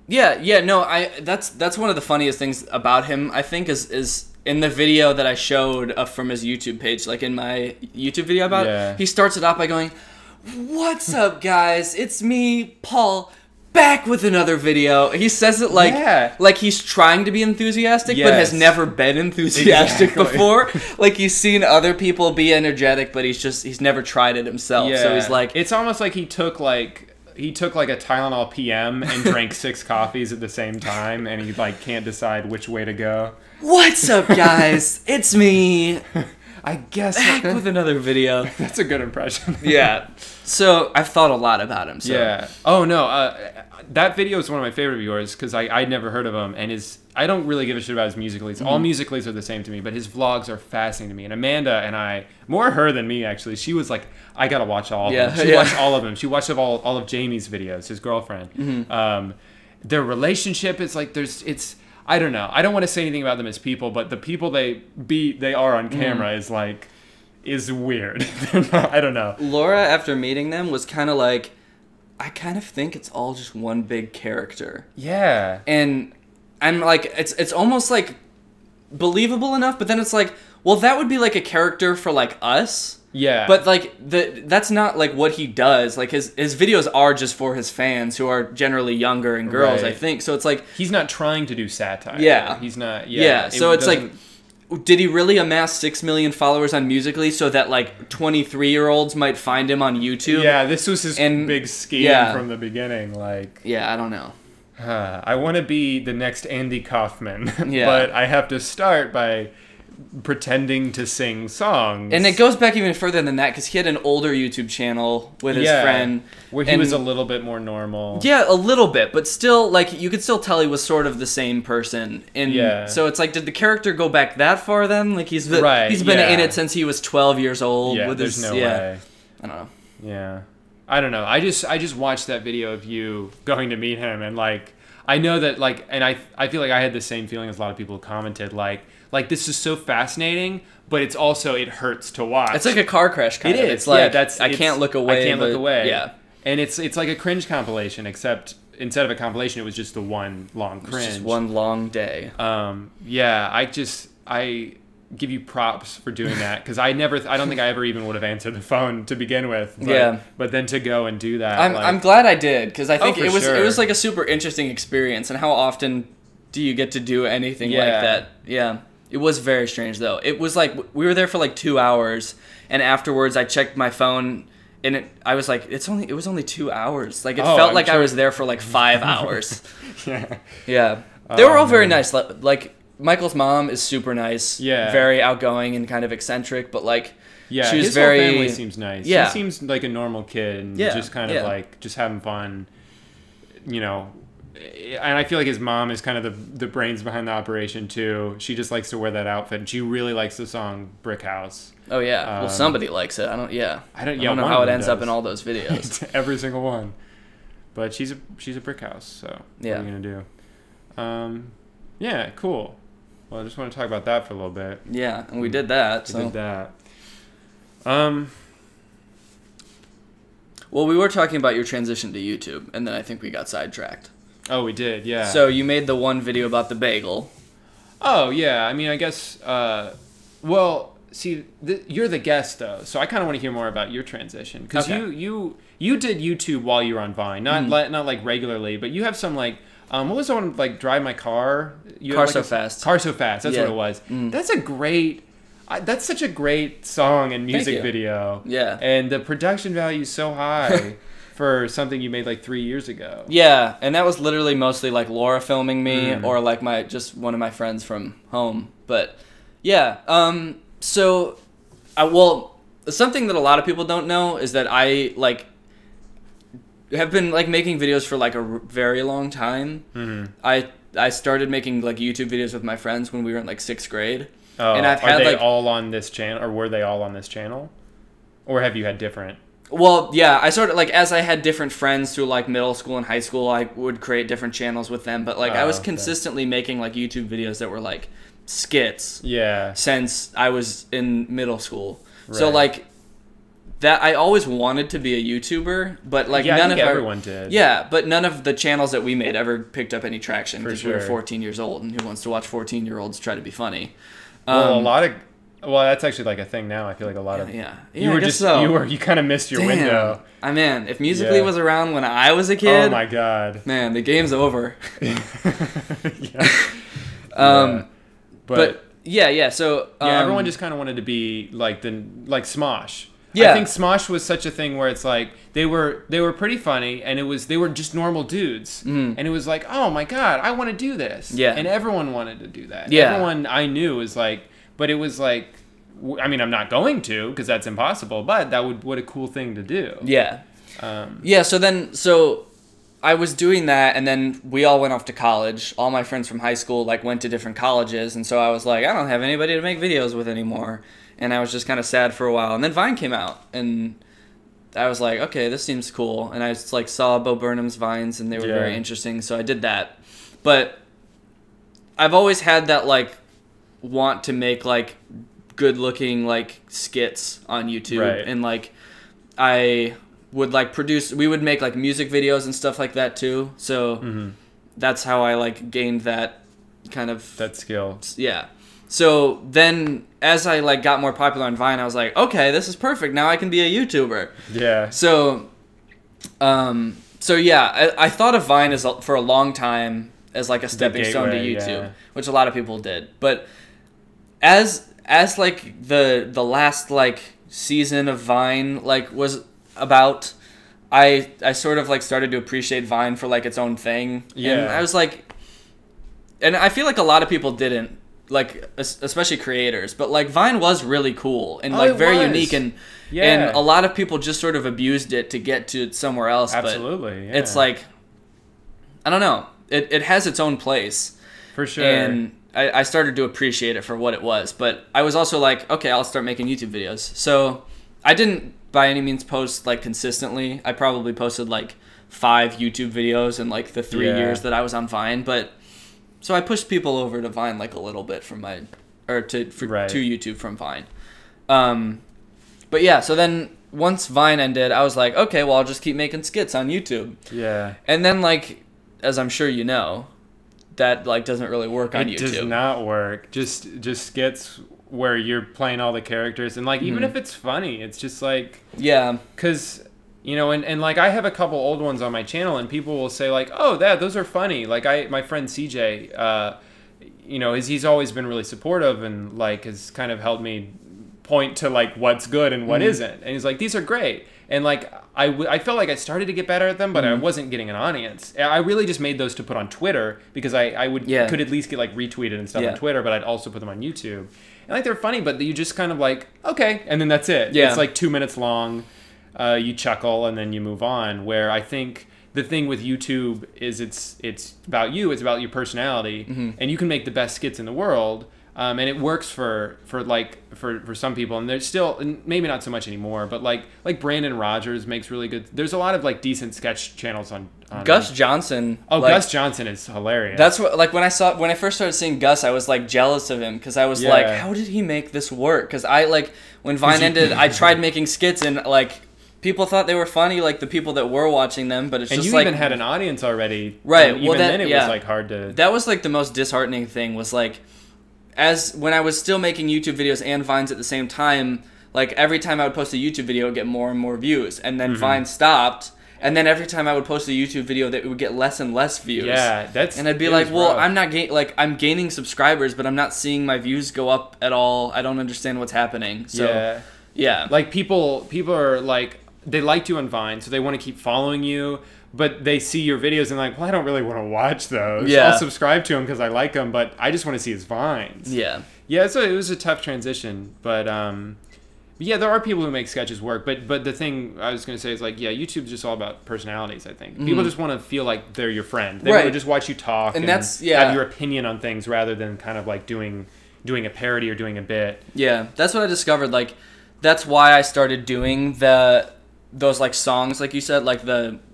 That's one of the funniest things about him, I think, is in the video that I showed from his YouTube page, in my YouTube video about it, he starts it off by going, "What's up, guys? It's me, Paul, back with another video." He says it like he's trying to be enthusiastic, but has never been enthusiastic before. He's seen other people be energetic, but he's never tried it himself. Yeah. So he's it's almost like he took a Tylenol PM and drank 6 coffees at the same time, and he can't decide which way to go. "What's up, guys? It's me. I guess back with another video." That's a good impression. Yeah. So I've thought a lot about him. So. Yeah. Oh no. That video is one of my favorite of yours because I'd never heard of him, and I don't really give a shit about his musical.ly. All musical.lys are the same to me, but his vlogs are fascinating to me. And Amanda and I, more her than me actually, she was like, I gotta watch all of them. She watched all of them. She watched all of Jamie's videos, his girlfriend. Mm-hmm. Their relationship is I don't know. I don't want to say anything about them as people, but the people they are on camera is is weird. I don't know. Laura, after meeting them, was kind of like, I kind of think it's all just one big character. Yeah. And I'm like, it's almost like believable enough, but then it's like, well, that would be like a character for like us. Yeah. But like that's not like what he does. Like his videos are just for his fans, who are generally younger and girls, I think. So it's like he's not trying to do satire. Yeah. He's not. Yeah. So it's like, did he really amass 6 million followers on Musical.ly so that like 23-year-olds might find him on YouTube? Yeah, this was his big scheme from the beginning. Like, yeah, I don't know. I want to be the next Andy Kaufman, Yeah. but I have to start by pretending to sing songs. And it goes back even further than that, because he had an older YouTube channel with his friend. Where he was a little bit more normal. Yeah, a little bit, but still, like, you could still tell he was sort of the same person. And so it's like, did the character go back that far then? Like, he's been in it since he was 12 years old. Yeah, there's no way. I don't know. Yeah. I don't know. I just watched that video of you going to meet him, and like, I know that, like, and I feel like I had the same feeling as a lot of people who commented, like this is so fascinating, but it's also, it hurts to watch. It's like a car crash kind of. It is. It's like, I can't look away. I can't look away. Yeah. And it's like a cringe compilation, except instead of a compilation, it was just the one long cringe. It's just one long day. Yeah, I give you props for doing that, because I don't think I ever even would have answered the phone to begin with. But then to go and do that, I'm glad I did, because I think it was sure. it was like a super interesting experience. And how often do you get to do anything like that? Yeah. It was very strange though. It was like, we were there for like 2 hours, and afterwards I checked my phone, and I was like, it was only 2 hours. Like, it felt like I was there for like 5 hours. Yeah. They were all very nice. Like, Michael's mom is super nice. Yeah. Very outgoing and kind of eccentric, but like, she was his whole family seems nice. Yeah. He seems like a normal kid, and just kind of like, just having fun, you know. And I feel like his mom is kind of the brains behind the operation too. She just likes to wear that outfit, and she really likes the song "Brick House." Oh yeah, well, somebody likes it. I don't know how it ends up in all those videos. Every single one. But she's a brick house, so what are you gonna do? Yeah, cool. Well, I just want to talk about that for a little bit. Yeah, and we did that. We did that. Well, we were talking about your transition to YouTube, and then I think we got sidetracked. Oh, we did, yeah. So you made the one video about the bagel. Oh, yeah. I mean, I guess, well, see, you're the guest, though, so I kind of want to hear more about your transition. Because you did YouTube while you were on Vine. Not like regularly, but you have some, like, what was the one, like, Drive My Car? Car So Fast. Car So Fast, that's what it was. That's such a great song and music video. Yeah. And the production value is so high. For something you made like 3 years ago. Yeah, and that was literally mostly like Laura filming me or like just one of my friends from home. But yeah, so something that a lot of people don't know is that I like have been like making videos for like a very long time. I started making like YouTube videos with my friends when we were in like 6th grade. Oh, and I've had, all on this channel, or were they all on this channel, or have you had different? Well, yeah, I sort of, like, as I had different friends through, like, middle school and high school, I would create different channels with them, but, like, I was consistently making, like, YouTube videos that were, like, skits. Yeah. Since I was in middle school. Right. So, like, that, I always wanted to be a YouTuber, but, like, everyone did. Yeah, but none of the channels that we made ever picked up any traction, because we were 14 years old, and who wants to watch 14-year-olds try to be funny? Well, that's actually like a thing now. I feel like a lot of you kind of missed your window. Man, if Musical.ly was around when I was a kid, oh my god, man, the game's over. But so everyone just kind of wanted to be like Smosh. Yeah, I think Smosh was such a thing where it's like they were pretty funny, and they were just normal dudes, and it was like, oh my god, I want to do this. Yeah, and everyone wanted to do that. Yeah, everyone I knew was like. But it was like, I mean, I'm not going to, because that's impossible, but what a cool thing to do. Yeah. So I was doing that, and then we all went off to college. All my friends from high school, like, went to different colleges, and so I was like, I don't have anybody to make videos with anymore. And I was just kind of sad for a while. And then Vine came out, and I was like, okay, this seems cool. And I just, like, saw Bo Burnham's Vines, and they were very interesting, so I did that. But I've always had that, like, want to make like good looking like skits on YouTube, Right. and like I would like we would make like music videos and stuff like that too. So that's how I like gained that kind of that skill. Yeah. So then as I like got more popular on Vine, I was like, okay, this is perfect. Now I can be a YouTuber. Yeah. So yeah, I thought of Vine for a long time as like a stepping stone to YouTube, which a lot of people did. But as like the last like season of Vine like was about, I sort of like started to appreciate Vine for like its own thing. Yeah. And I was like, and I feel like a lot of people didn't, like especially creators, but like Vine was really cool and like very unique, and and a lot of people just sort of abused it to get to somewhere else. Absolutely. But it's like, I don't know. It has its own place. For sure. And I started to appreciate it for what it was. But I was also like, okay, I'll start making YouTube videos. So I didn't by any means post like consistently. I probably posted like 5 YouTube videos in like the 3 years that I was on Vine. But so I pushed people over to Vine like a little bit from to YouTube from Vine. But yeah, so then once Vine ended, I was like, okay, well, I'll just keep making skits on YouTube. Yeah. And then like, as I'm sure you know, that like doesn't really work on YouTube. It does not work. Just skits where you're playing all the characters, and like even if it's funny, it's just like, because you know, and like I have a couple old ones on my channel, and people will say like, oh, those are funny. Like my friend CJ, you know, he's always been really supportive and like has kind of helped me point to like what's good and what isn't, and he's like, these are great. And like I felt like I started to get better at them, but I wasn't getting an audience. I really just made those to put on Twitter because I could at least get like retweeted and stuff on Twitter, but I'd also put them on YouTube. And like they're funny, but you just kind of like, okay, and then that's it. Yeah. It's like 2 minutes long. You chuckle and then you move on. Where I think the thing with YouTube is it's about you. It's about your personality, and you can make the best skits in the world. And it works for some people, and there's still, and maybe not so much anymore, but like Brandon Rogers makes really good. There's a lot of like decent sketch channels on Gus Johnson. Oh, like, Gus Johnson is hilarious. That's what, like when I first started seeing Gus, I was like jealous of him because I was like, how did he make this work? Because I like when Vine ended, I tried making skits and like people thought they were funny, like the people that were watching them, but it's just like, and you even had an audience already, right? Even then it was like hard to. That was like the most disheartening thing was like, as when I was still making YouTube videos and Vines at the same time, like every time I would post a YouTube video, it would get more and more views, and then Vine stopped, and then every time I would post a YouTube video, that it would get less and less views. Yeah, and I'd be like, well, rough. I'm not I'm gaining subscribers, but I'm not seeing my views go up at all. I don't understand what's happening. So yeah, like people are like, they liked you on Vine, so they want to keep following you. But they see your videos and like, well, I don't really want to watch those. Yeah. I'll subscribe to him because I like them, but I just want to see his Vines. Yeah. Yeah, so it was a tough transition. But yeah, there are people who make sketches work. But the thing I was going to say is like, yeah, YouTube's just all about personalities, I think. People just want to feel like they're your friend. They want to just watch you talk and that's, have your opinion on things rather than kind of like doing a parody or doing a bit. Yeah, that's what I discovered. Like, that's why I started doing those like songs, like you said, like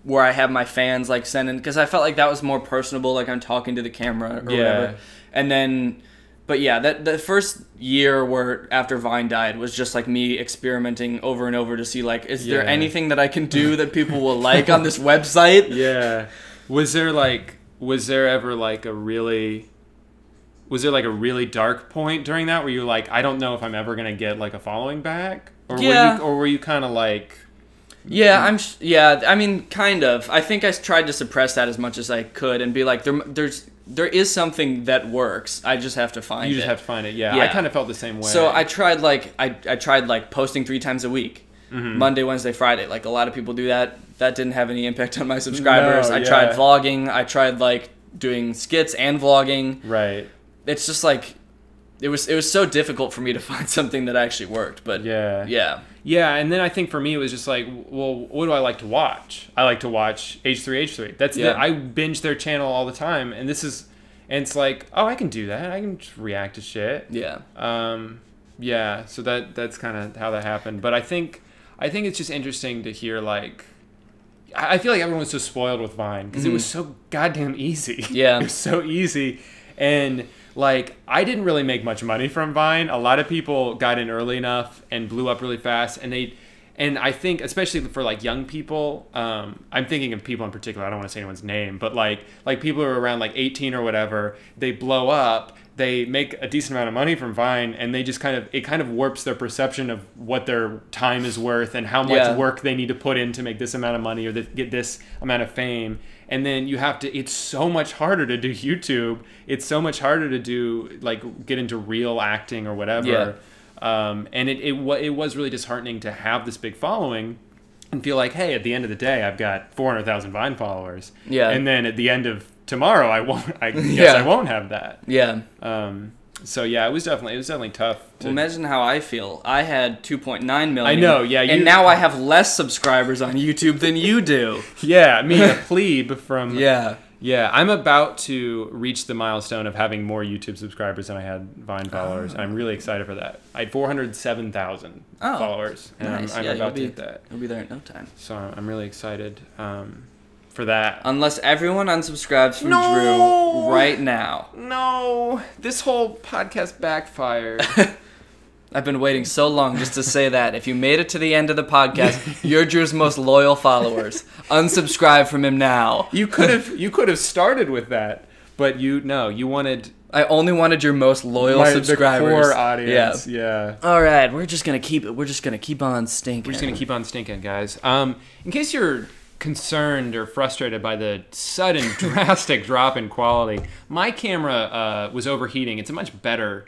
where I have my fans like send in, because I felt like that was more personable, like I'm talking to the camera or whatever. And then, but yeah, that the first year where after Vine died was just like me experimenting over and over to see like, is there anything that I can do that people will like on this website? Yeah. Was there ever like a really dark point during that where you're like, I don't know if I'm ever gonna get like a following back, or were you kind of like? Yeah, I mean, kind of. I think I tried to suppress that as much as I could and be like, there is something that works. I just have to find it. You just have to find it. Yeah. I kind of felt the same way. So I tried I tried posting 3 times a week, Monday, Wednesday, Friday. Like a lot of people do that. That didn't have any impact on my subscribers. I tried vlogging. I tried like doing skits and vlogging. Right. It's just like it was so difficult for me to find something that actually worked. But yeah, and then I think for me it was just like, well, what do I like to watch? I like to watch H3H3. That's it. I binge their channel all the time, and it's like, oh, I can do that. I can just react to shit. Yeah. Yeah. So that's kind of how that happened. But I think it's just interesting to hear like, I feel like everyone was so spoiled with Vine because it was so goddamn easy. Yeah. It was so easy, like, I didn't really make much money from Vine. A lot of people got in early enough and blew up really fast, and I think, especially for like young people, I'm thinking of people in particular. I don't want to say anyone's name, but like people who are around like 18 or whatever, they blow up. They make a decent amount of money from Vine, and they just it kind of warps their perception of what their time is worth and how much work they need to put in to make this amount of money or get this amount of fame. And then it's so much harder to do YouTube. It's so much harder to do, like, get into real acting or whatever. Yeah. And it was really disheartening to have this big following and feel like, hey, at the end of the day, I've got 400,000 Vine followers. Yeah. And then at the end of tomorrow, I won't have that. Yeah. So yeah, it was definitely tough. Well, imagine how I feel. I had 2.9 million. I know, yeah. And now I have less subscribers on YouTube than you do. Yeah, me, a plebe from... Yeah. Yeah, I'm about to reach the milestone of having more YouTube subscribers than I had Vine followers. And I'm really excited for that. I had 407,000 followers. And nice. I'm about to hit that. You'll be there in no time. So I'm really excited for that. Unless everyone unsubscribes from Drew right now. No. This whole podcast backfired. I've been waiting so long just to say that. If you made it to the end of the podcast, you're Drew's most loyal followers. Unsubscribe from him now. You could have started with that, but you wanted... I only wanted your most loyal subscribers. The core audience. Yeah. All right, we're just gonna keep on stinking. We're just gonna keep on stinking, guys. In case you're concerned or frustrated by the sudden drastic drop in quality, my camera was overheating. It's a much better...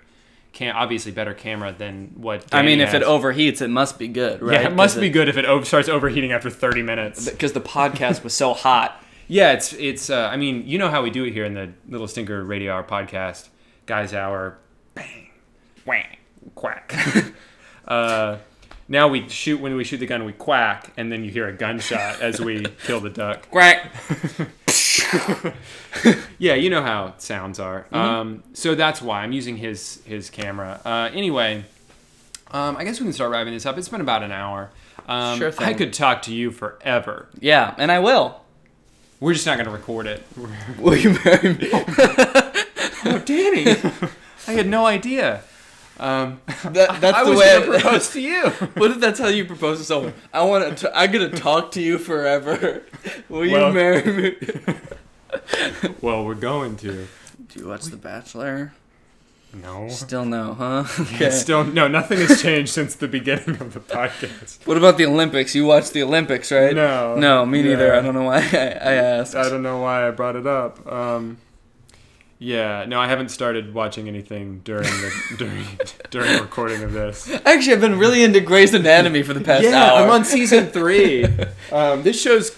obviously better camera than what Danny has. If it overheats, it must be good, right? Yeah, it must be good if it starts overheating after 30 minutes. Because the podcast was so hot. Yeah, it's you know how we do it here in the Little Stinker Radio Hour podcast. Guys Hour, bang, whang, quack. Now when we shoot the gun, we quack, and then you hear a gunshot as we kill the duck. Quack. Yeah, you know how sounds are. Mm-hmm. So that's why I'm using his camera. Anyway, I guess we can start wrapping this up. It's been about an hour. Sure thing. I could talk to you forever. Yeah, and I will. We're just not going to record it. Will you marry me? Oh, Danny. I had no idea. That's I the was way I proposed to you. What if that's how you propose to someone? I'm gonna talk to you forever. Will you marry me? Well, we're going to. Do you watch The Bachelor? No. Still no, huh? Okay. Still no. Nothing has changed since the beginning of the podcast. What about the Olympics? You watched the Olympics, right? No. No, me neither. I don't know why I asked. I don't know why I brought it up. Yeah, no, I haven't started watching anything during recording of this. Actually, I've been really into Grey's Anatomy for the past hour. Yeah, I'm on season 3. This show's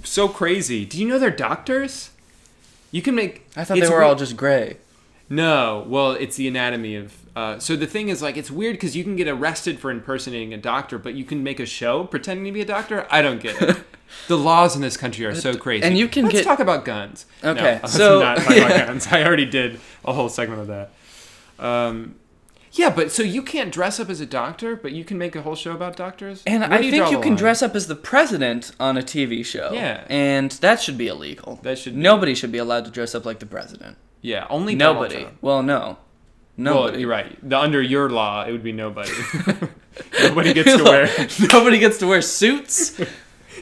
so crazy. Do you know they're doctors? You can make... I thought they were all just gray. No, well, it's the anatomy of... so the thing is, like, it's weird because you can get arrested for impersonating a doctor, but you can make a show pretending to be a doctor? I don't get it. The laws in this country are so crazy. And you can Let's talk about guns. Okay, no, so... not talk about guns. I already did a whole segment of that. Yeah, but so you can't dress up as a doctor, but you can make a whole show about doctors? And I think you can dress up as the president on a TV show. Yeah. And that should be illegal. Nobody should be allowed to dress up like the president. Yeah, only nobody. Well, no. Nobody. Well, you're right. Under your law, it would be nobody. Nobody gets to wear... Nobody gets to wear suits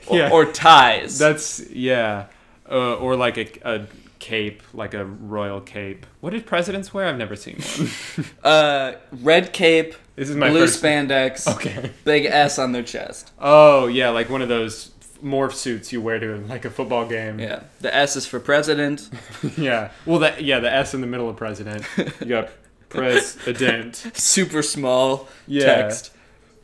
or ties. That's... Yeah. Or like a cape, like a royal cape. What did presidents wear? I've never seen one. Red cape, this is my blue first... spandex, okay. Big S on their chest. Oh, yeah, like one of those morph suits you wear to like a football game. Yeah. The S is for president. Yeah. Well, the S in the middle of president. You got president. Super small text.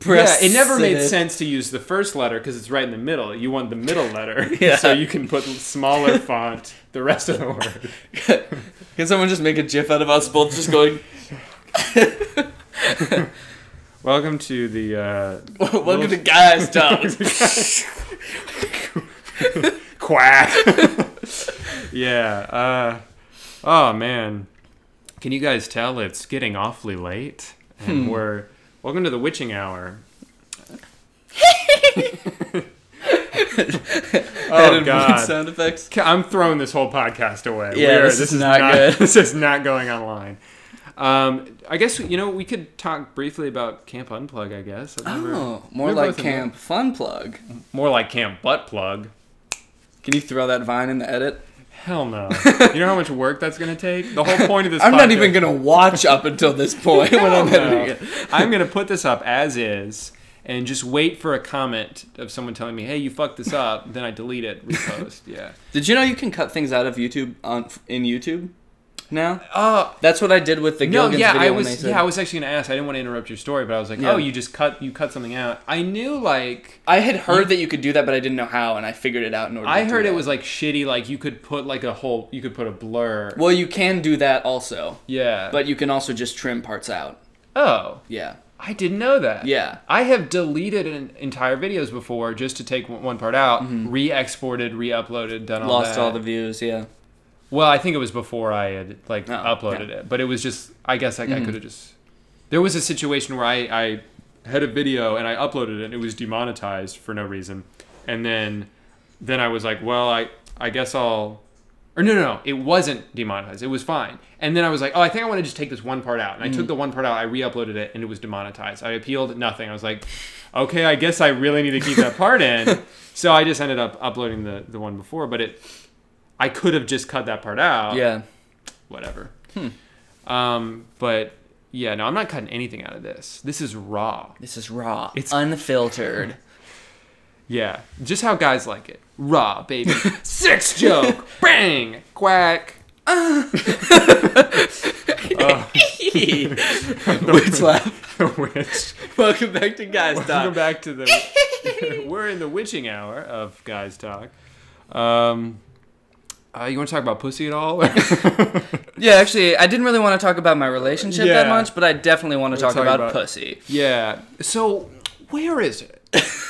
Yeah, it never made sense to use the first letter because it's right in the middle. You want the middle letter, so you can put smaller font the rest of the word. Can someone just make a GIF out of us both just going... Welcome to the... Welcome to Guys Talks. Quack. Yeah. Oh, man. Can you guys tell it's getting awfully late? And welcome to the witching hour. Oh God! Sound effects. I'm throwing this whole podcast away. Yeah, this is not good. This is not going online. I guess we could talk briefly about Camp Unplug. I guess. More like Camp Fun Plug. More like Camp Butt Plug. Can you throw that vine in the edit? Hell no. You know how much work that's going to take? The whole point of this I'm podcast... not even going to watch up until this point when I'm editing it. I'm going to put this up as is and just wait for a comment of someone telling me, hey, you fucked this up. Then I delete it, repost. Yeah. Did you know you can cut things out of YouTube in YouTube now? That's what I did with the Gilligan's video. I was actually going to ask. I didn't want to interrupt your story, but I was like, oh, you cut something out. I knew I had heard that you could do that, but I didn't know how, and I figured it out in order to do that. I heard it was like shitty, like you could put you could put a blur. Well, you can do that also. Yeah. But you can also just trim parts out. Oh. Yeah. I didn't know that. Yeah. I have deleted entire videos before just to take one part out, re-exported, re-uploaded, done all that. Lost all the views, yeah. Well, I think it was before I had uploaded it, but it was just I guess I could have just. There was a situation where I had a video and I uploaded it and it was demonetized for no reason, and then I was like, well, I guess I'll. Or no, it wasn't demonetized. It was fine. And then I was like, oh, I think I want to just take this one part out. And I took the one part out, I re-uploaded it, and it was demonetized. I appealed, nothing. I was like, okay, I guess I really need to keep that part in. So I just ended up uploading the one before, but I could have just cut that part out. Yeah. Whatever. But yeah, no, I'm not cutting anything out of this. This is raw. It's unfiltered. Yeah, just how guys like it. Raw, baby. Sex joke. Bang. Quack. Witch laugh. Witch. Welcome back to Guys Talk. Welcome back to we're in the witching hour of Guys Talk. You want to talk about pussy at all? Yeah, actually, I didn't really want to talk about my relationship that much, but I definitely want to talk about pussy. Yeah. So, where is it?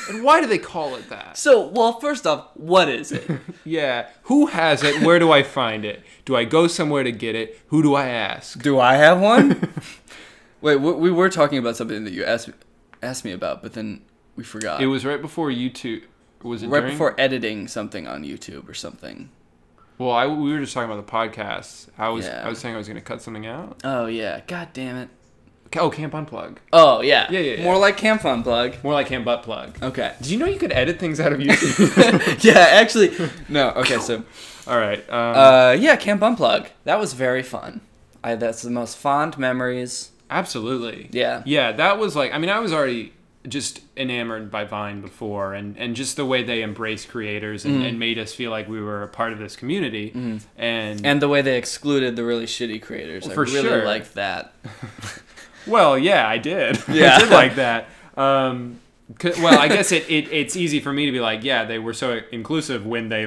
And why do they call it that? So, well, first off, what is it? Yeah. Who has it? Where do I find it? Do I go somewhere to get it? Who do I ask? Do I have one? Wait, we were talking about something that you asked me about, but then we forgot. It was right before YouTube. Was it right before editing something on YouTube or something? Well, we were just talking about the podcast. I was saying I was going to cut something out. Oh, yeah. God damn it. Oh, Camp Unplug. Oh, yeah. Yeah. More like Camp Unplug. More like Camp Butt Plug. Okay. Did you know you could edit things out of YouTube? Yeah, actually. No, okay, so. All right. Yeah, Camp Unplug. That was very fun. That's the most fond memories. Absolutely. Yeah. Yeah, that was like, I mean, I was already just enamored by Vine before, and just the way they embraced creators and made us feel like we were a part of this community. And the way they excluded the really shitty creators. Well, I really liked that. Well, yeah, I did. Yeah. I did like that. Well, I guess it's easy for me to be like, yeah, they were so inclusive when they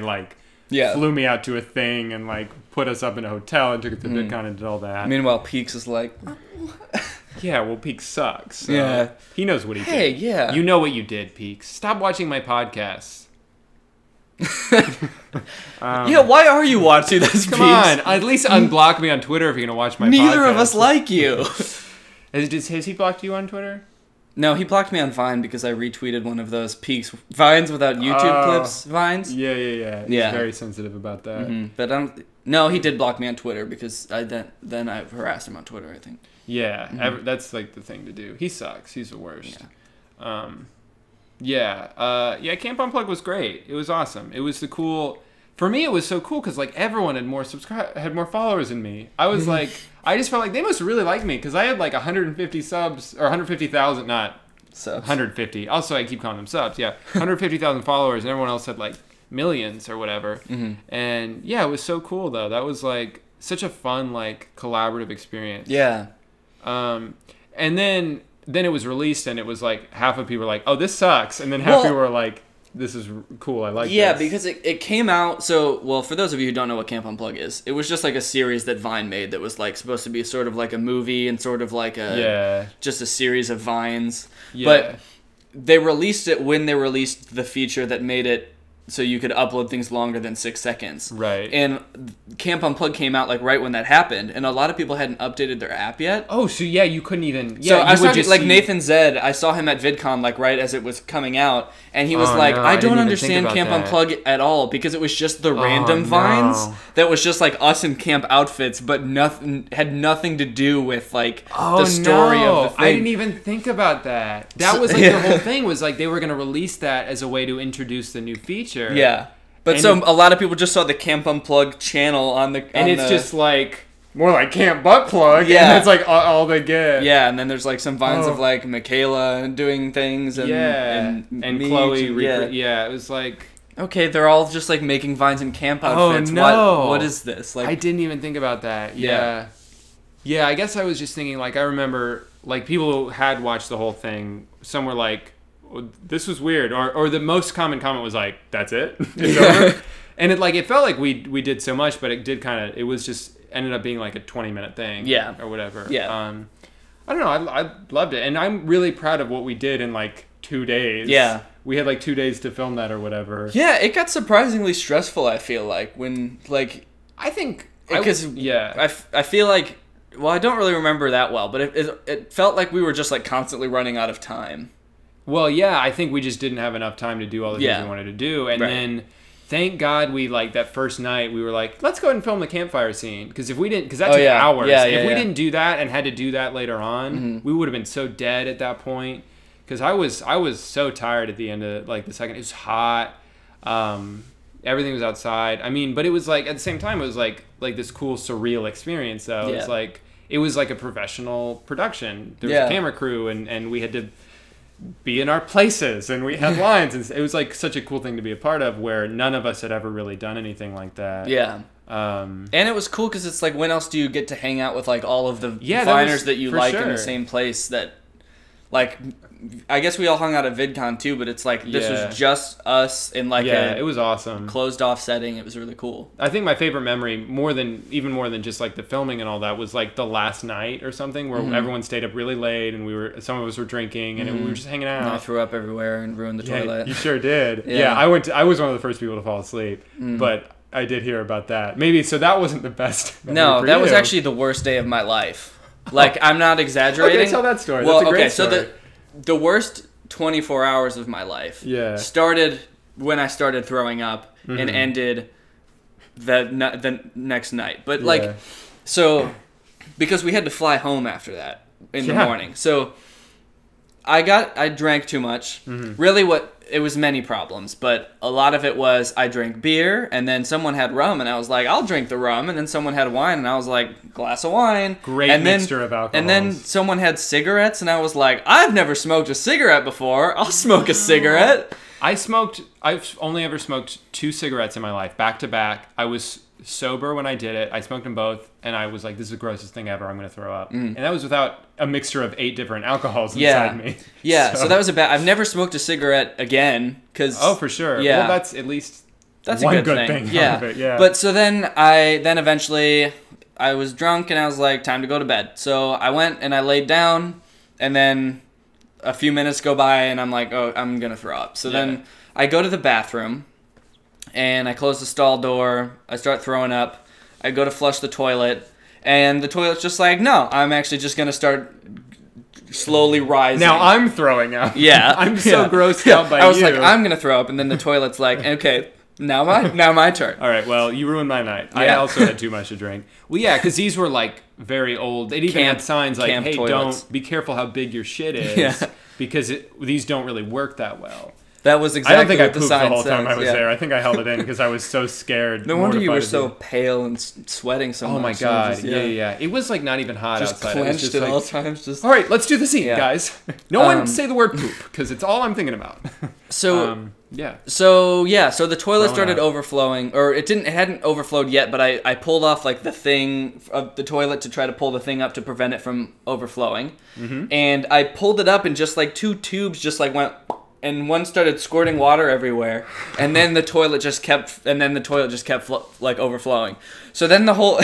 flew me out to a thing and put us up in a hotel and took us to VidCon and did all that. Meanwhile, Peaks is like, yeah, well, Peaks sucks. So yeah, he knows what he did. Hey, yeah, you know what you did, Peaks. Stop watching my podcasts. Yeah, why are you watching this? Come on, at least unblock me on Twitter if you're gonna watch my podcast. Neither of us like you. Has he blocked you on Twitter? No, he blocked me on Vine because I retweeted one of those Peaks Vines without YouTube clips Vines. Yeah. He's very sensitive about that. Mm-hmm. But no, he did block me on Twitter because then I harassed him on Twitter, I think. Yeah, that's the thing to do. He sucks. He's the worst. Yeah. Camp Unplugged was great. It was awesome. It was for me, it was so cool because everyone had more followers than me. I was I just felt like they must really like me because I had 150 subs or 150,000, not subs. 150. Also, I keep calling them subs. Yeah, 150,000 followers, and everyone else had millions or whatever. Mm-hmm. And yeah, it was so cool though. That was such a fun collaborative experience. Yeah. And then it was released, and it was half of people were like, "Oh, this sucks," and then half people were like, "This is cool. I like this." Yeah, because it came out. So, well, for those of you who don't know what Camp Unplug is, it was just a series that Vine made that was supposed to be sort of a movie and sort of just a series of vines. Yeah. But they released it when they released the feature that made it so you could upload things longer than 6 seconds. Right. And Camp Unplugged came out like right when that happened, and a lot of people hadn't updated their app yet. Oh, so yeah, you couldn't even. Yeah, so I saw like Nathan Zed. I saw him at VidCon like right as it was coming out, and he was like, "I don't understand Camp Unplugged at all because it was just the random vines that was just like us in camp outfits, but had nothing to do with like the story of the thing." I didn't even think about that. That was like the whole thing was like they were going to release that as a way to introduce the new feature. Yeah, but and a lot of people just saw the Camp Unplugged channel on the, and it's just like more like Camp Butt Plug. Yeah, and it's like all they get. Yeah, and then there's like some vines of like Michaela doing things, and and Chloe. Yeah, it was like okay, they're all just like making vines in camp outfits. Oh no, what is this? Like I didn't even think about that. Yeah, I guess I was just thinking like I remember like people who had watched the whole thing. Some were like, this was weird, or the most common comment was like, "That's it, it's over," and it felt like we did so much, but it was just ended up being like a 20-minute thing, or whatever. I don't know, I loved it, and I'm really proud of what we did in like 2 days. Yeah, we had like 2 days to film that or whatever. Yeah, it got surprisingly stressful. I feel like when like I think because I feel like I don't really remember that well, but it felt like we were just like constantly running out of time. Well, yeah, I think we just didn't have enough time to do all the things we wanted to do. And then, thank God, we, like, that first night, we were like, let's go ahead and film the campfire scene. Because if we didn't, because that took hours. If we didn't do that and had to do that later on, we would have been so dead at that point. Because I was so tired at the end of, like, the second. It was hot. Everything was outside. I mean, but it was, like, at the same time, it was, like this cool, surreal experience, though. Yeah. It was like a professional production. There was a camera crew, and we had to be in our places, and we had lines, and it was like such a cool thing to be a part of where none of us had ever really done anything like that. And it was cool because it's like, when else do you get to hang out with like all of the viners that you like in the same place that like I guess we all hung out at VidCon too, but it's like this was just us in like it was awesome, closed off setting. It was really cool. I think my favorite memory, even more than just like the filming and all that, was like the last night or something where everyone stayed up really late and some of us were drinking and we were just hanging out. And I threw up everywhere and ruined the toilet. You sure did. I was one of the first people to fall asleep, but I did hear about that. Maybe so that wasn't the best. No, that was actually the worst day of my life. Like I'm not exaggerating. Okay, tell that story. Well, that's a great story. So the worst 24 hours of my life started when I started throwing up and ended the next night. But like, so because we had to fly home after that in the morning. So I drank too much. Really it was many problems, but a lot of it was I drank beer, and then someone had rum, and I was like, I'll drink the rum, and then someone had wine, and I was like, glass of wine. Great mixture of alcohol. And then someone had cigarettes, and I was like, I've never smoked a cigarette before. I'll smoke a cigarette. I've only ever smoked 2 cigarettes in my life, back to back. I was sober when I did it. I smoked them both, and I was like, this is the grossest thing ever. I'm going to throw up. And that was without a mixture of 8 different alcohols inside me. Yeah, so that was I've never smoked a cigarette again. Oh, for sure. Yeah. Well, that's at least that's one a good thing. Yeah. Out of it. Yeah. But so then eventually I was drunk, and I was like, time to go to bed. So I went and I laid down, and then a few minutes go by, and I'm like, oh, I'm going to throw up. So then I go to the bathroom, and I close the stall door. I start throwing up. I go to flush the toilet, and the toilet's just like, no, I'm actually just going to start slowly rising. Now I'm throwing up. Yeah. I'm so grossed out by you. I was like, I'm going to throw up, and then the toilet's like, okay, now my turn. All right, well, you ruined my night. Yeah. I also had too much to drink. Well, yeah, because these were like very old. They'd even had signs like, hey, toilets. Be careful how big your shit is, because these don't really work that well. That was exactly I don't think what I pooped the whole time I was there. I think I held it in because I was so scared. No wonder you were so pale and sweating so much. Oh my God. Yeah. It was like not even hot just outside. Clenched just at like, all times. All right, let's do the scene, guys. No one say the word poop because it's all I'm thinking about. So the toilet started overflowing, or it hadn't overflowed yet, but I pulled off like the thing of the toilet to try to pull the thing up to prevent it from overflowing. And I pulled it up, and just like 2 tubes just like went, and one started squirting water everywhere, and then the toilet just kept like overflowing. So then the whole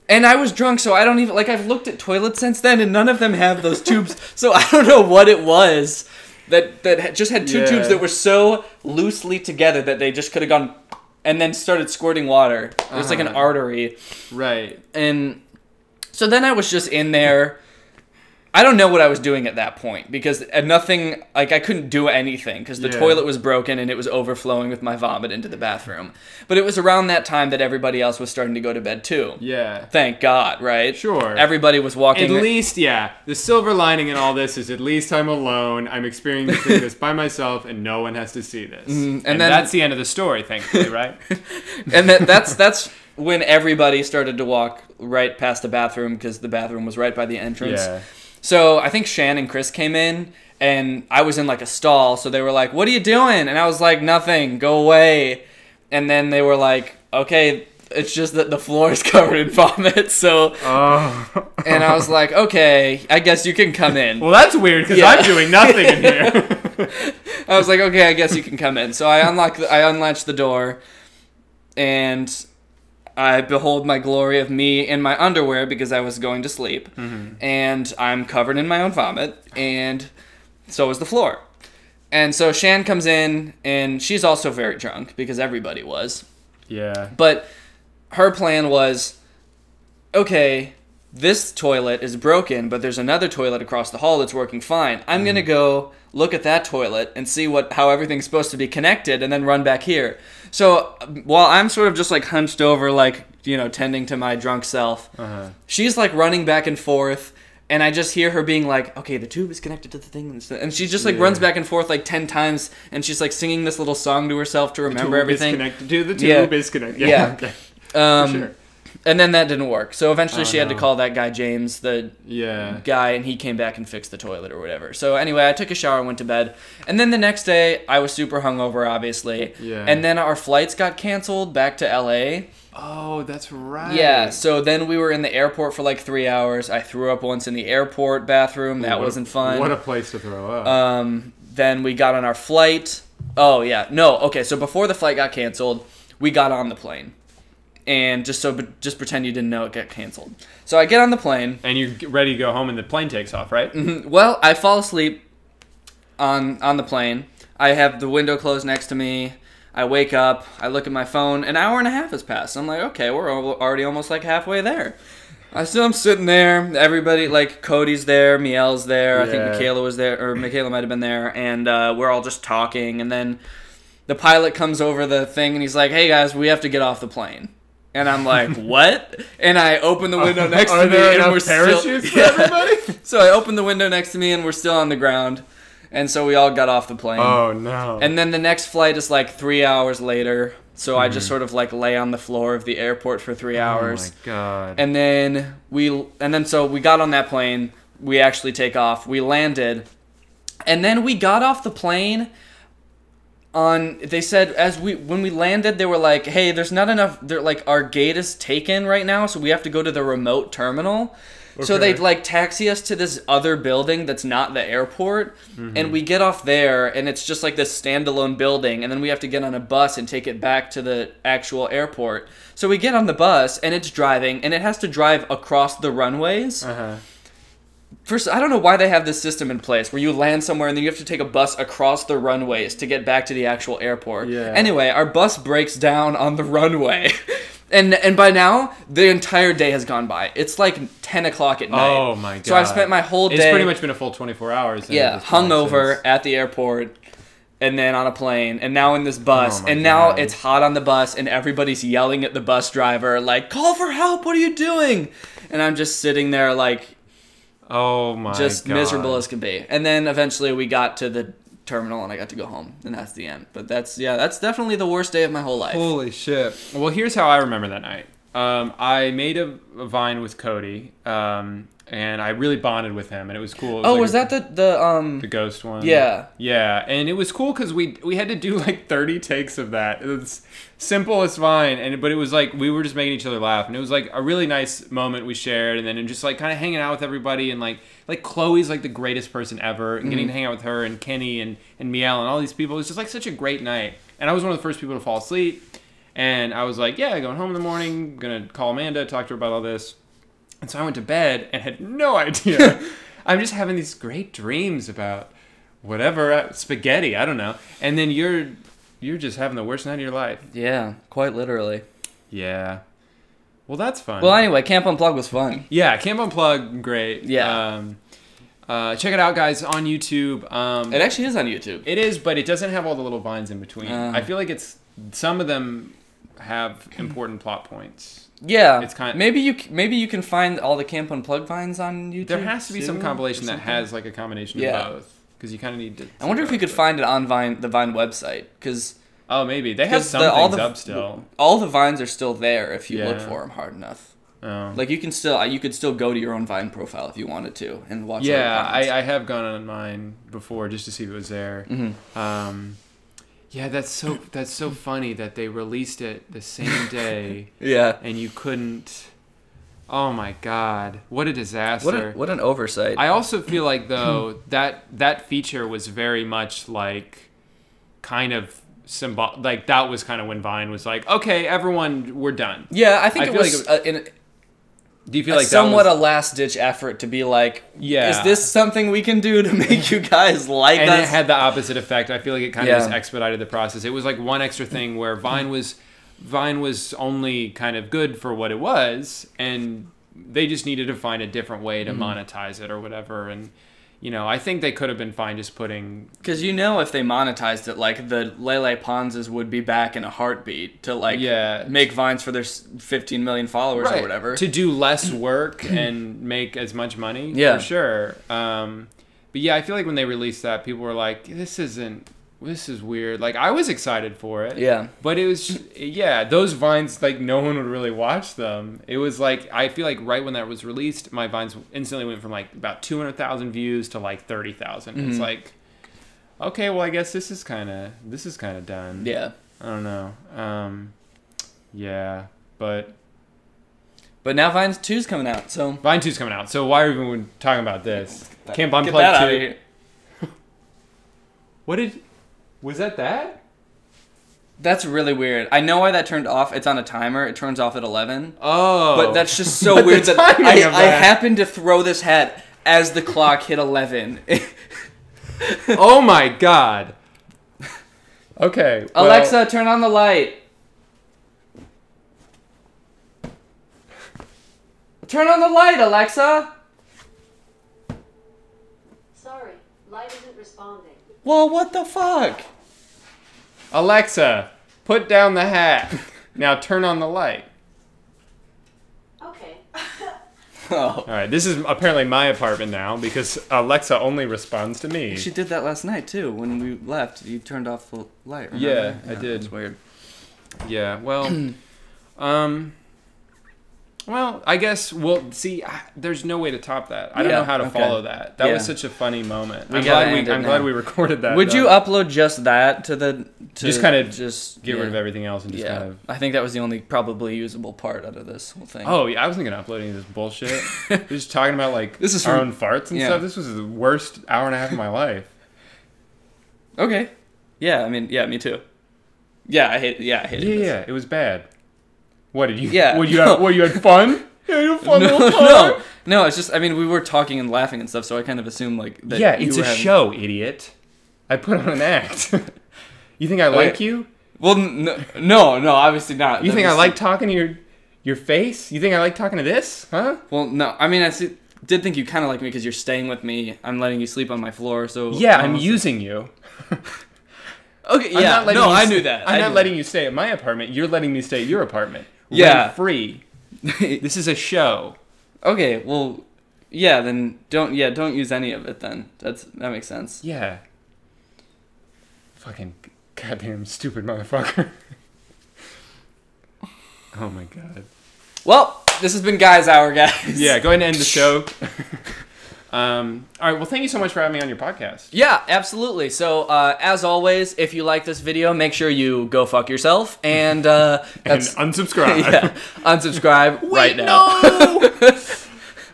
and I was drunk, so I don't even I've looked at toilets since then, and none of them have those tubes. So I don't know what it was, that just had two tubes that were so loosely together that they just could have gone and then started squirting water. It was like an artery. Right. And so then I was just in there. I don't know what I was doing at that point because nothing, like I couldn't do anything because the toilet was broken and it was overflowing with my vomit into the bathroom. But it was around that time that everybody else was starting to go to bed too. Yeah. Thank God, right? Sure. Everybody was walking. At least, the silver lining in all this is at least I'm alone. I'm experiencing this by myself and no one has to see this. And then, that's the end of the story, thankfully, right? And that's when everybody started to walk right past the bathroom because the bathroom was right by the entrance. Yeah. So I think Shan and Chris came in, and I was in like a stall, so they were like, "What are you doing?" And I was like, "Nothing, go away." And then they were like, "Okay, it's just that the floor is covered in vomit." So, and I was like, "Okay, I guess you can come in." Well, that's weird because I'm doing nothing in here. I was like, "Okay, I guess you can come in." So I unlatched the door, and I behold my glory of me in my underwear because I was going to sleep. And I'm covered in my own vomit, and so is the floor. And so Shan comes in, and she's also very drunk because everybody was. Yeah. But her plan was, okay, this toilet is broken, but there's another toilet across the hall that's working fine. I'm going to go look at that toilet and see how everything's supposed to be connected and then run back here. So while I'm sort of just like hunched over, like, you know, tending to my drunk self, she's like running back and forth, and I just hear her being like, okay, the tube is connected to the thing. And she just like runs back and forth like 10 times, and she's like singing this little song to herself to remember everything. The tube is connected. Yeah. Okay. For sure. And then that didn't work. So eventually she had to call that guy James, the guy, and he came back and fixed the toilet or whatever. So anyway, I took a shower and went to bed. And then the next day, I was super hungover, obviously. Yeah. And then our flights got canceled back to LA. Oh, that's right. Yeah, so then we were in the airport for like 3 hours. I threw up once in the airport bathroom. That wasn't fun. What a place to throw up. Then we got on our flight. Oh, yeah. No, okay, so before the flight got canceled, we got on the plane. And just pretend you didn't know it got canceled. So I get on the plane. And you're ready to go home and the plane takes off, right? Mm-hmm. Well, I fall asleep on the plane. I have the window closed next to me. I wake up. I look at my phone. An hour and a half has passed. I'm like, okay, we're already almost like halfway there. I'm sitting there. Everybody, like, Cody's there. Miel's there. I think Michaela was there. Or Michaela might have been there. And we're all just talking. And then the pilot comes over the thing and he's like, hey, guys, we have to get off the plane. And I'm like, what? And I open the window next to me, and we're parachutes for everybody? So I open the window next to me, and we're still on the ground. And so we all got off the plane. Oh, no. And then the next flight is like 3 hours later. So I just sort of like lay on the floor of the airport for 3 hours. Oh, my God. And then so we got on that plane. We actually take off. We landed. And then we got off the plane. They said when we landed, they were like, hey, there's not enough, like, our gate is taken right now, so we have to go to the remote terminal. Okay. So they'd like taxi us to this other building that's not the airport, and we get off there, and it's just like this standalone building, and then we have to get on a bus and take it back to the actual airport. So we get on the bus, and it's driving, and it has to drive across the runways. First, I don't know why they have this system in place where you land somewhere and then you have to take a bus across the runways to get back to the actual airport. Yeah. Anyway, our bus breaks down on the runway. And by now, the entire day has gone by. It's like 10 o'clock at night. Oh, my God. So I've spent my whole day... It's pretty much been a full 24 hours. Yeah, hungover at the airport, and then on a plane, and now in this bus. And now it's hot on the bus, and everybody's yelling at the bus driver, like, call for help, what are you doing? And I'm just sitting there, like... Oh my God. Just miserable as can be. And then eventually we got to the terminal and I got to go home. And that's the end. But that's definitely the worst day of my whole life. Holy shit. Well, here's how I remember that night. I made a Vine with Cody, and I really bonded with him, and it was cool. It was was that the ghost one? Yeah. Yeah, and it was cool because we had to do like 30 takes of that. It was simple as fine, but it was like we were just making each other laugh, and it was like a really nice moment we shared, and then just like kind of hanging out with everybody, and like Chloe's like the greatest person ever, and getting to hang out with her, and Kenny, and Miel, and all these people. It was just like such a great night, and I was one of the first people to fall asleep. And I was like, yeah, going home in the morning, going to call Amanda, talk to her about all this. And so I went to bed and had no idea. I'm just having these great dreams about whatever, spaghetti, I don't know. And then you're just having the worst night of your life. Yeah, quite literally. Yeah. Well, that's fun. Well, anyway, Camp Unplugged was fun. Yeah, Camp Unplugged, great. Yeah. Check it out, guys, on YouTube. It actually is on YouTube. It is, but it doesn't have all the little vines in between. I feel like some of them have important plot points. Yeah, it's kind of, maybe you can find all the Camp Unplugged vines on YouTube. There has to be some compilation that has like a combination of both, because you kind of need to. I wonder if you could find it on the Vine website, because maybe they have some things up still. All the vines are still there if you look for them hard enough. Oh. Like you could still go to your own Vine profile if you wanted to and watch. Yeah, I have gone on mine before just to see if it was there. Mm-hmm. Yeah, that's so funny that they released it the same day. Yeah. And you couldn't. Oh my God! What a disaster! What an oversight. I also feel like though that feature was very much like, kind of like that was kind of when Vine was like, okay, everyone, we're done. Yeah, I think it was. Do you feel like somewhat a last-ditch effort to be like, is this something we can do to make you guys like us? And it had the opposite effect. I feel like it kind of just expedited the process. It was like one extra thing where Vine was only kind of good for what it was, and they just needed to find a different way to monetize it or whatever. And I think they could have been fine just putting... Because if they monetized it, like, the Lele Ponzas would be back in a heartbut to, like, make Vines for their 15 million followers or whatever. To do less work and make as much money, for sure. But yeah, I feel like when they released that, people were like, this is weird. Like, I was excited for it. Yeah. But it was, those Vines, like, no one would really watch them. It was like, I feel like right when that was released, my Vines instantly went from, like, about 200,000 views to, like, 30,000. It's like, okay, well, I guess this is kind of done. Yeah. I don't know. Yeah, but now Vine 2's coming out, so... Vine 2's coming out, so why are we even talking about this? Camp Unplugged 2. Get that out of here. Was that? That's really weird. I know why that turned off. It's on a timer. It turns off at 11. Oh. But that's just so weird that I happened to throw this hat as the clock hit 11. Oh my God. Okay. Well, Alexa, turn on the light. Turn on the light, Alexa. Sorry, light isn't responding. Well, what the fuck? Alexa, put down the hat. Now turn on the light. Okay. Oh. All right, this is apparently my apartment now because Alexa only responds to me. She did that last night too. When we left, you turned off the light. Remember? Yeah, I did. It's weird. Yeah, well, well, I guess we'll see. There's no way to top that. I don't know how to follow that. That was such a funny moment. I'm glad we recorded that. Would you upload just that to just kind of get rid of everything else and just kind of... I think that was the only probably usable part out of this whole thing. Oh yeah, I wasn't gonna upload any of this bullshit. We're just talking about like our own farts and stuff. This was the worst hour and a half of my life. Okay. Yeah, I mean, me too. Yeah, I hated this. Yeah, it was bad. What did you? Yeah. You had fun? Yeah, you had fun little time? No. It's just, I mean, we were talking and laughing and stuff, so I kind of assumed like that. Yeah, it's a show, idiot. I put on an act. You think I like you? Well, no, obviously not. You think I like talking to your face? You think I like talking to this? Huh? Well, no. I mean, I did think you kind of like me because you're staying with me. I'm letting you sleep on my floor, so... Yeah, I'm using you. Okay, yeah. I knew that. I'm not letting you stay at my apartment. You're letting me stay at your apartment. Yeah. Rent free. This is a show. Okay, well, yeah, then don't use any of it then. That makes sense. Yeah. Fucking goddamn stupid motherfucker. Oh my God. Well, this has been Guys Hour, guys. Yeah, go ahead and end the show. All right, well, thank you so much for having me on your podcast. Yeah, absolutely. So, as always, if you like this video, make sure you go fuck yourself and and unsubscribe. Yeah, unsubscribe right now. No!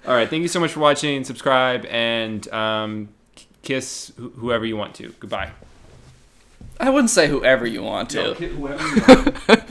All right, thank you so much for watching. Subscribe and kiss whoever you want to. Goodbye. I wouldn't say whoever you want to. No, whoever you want.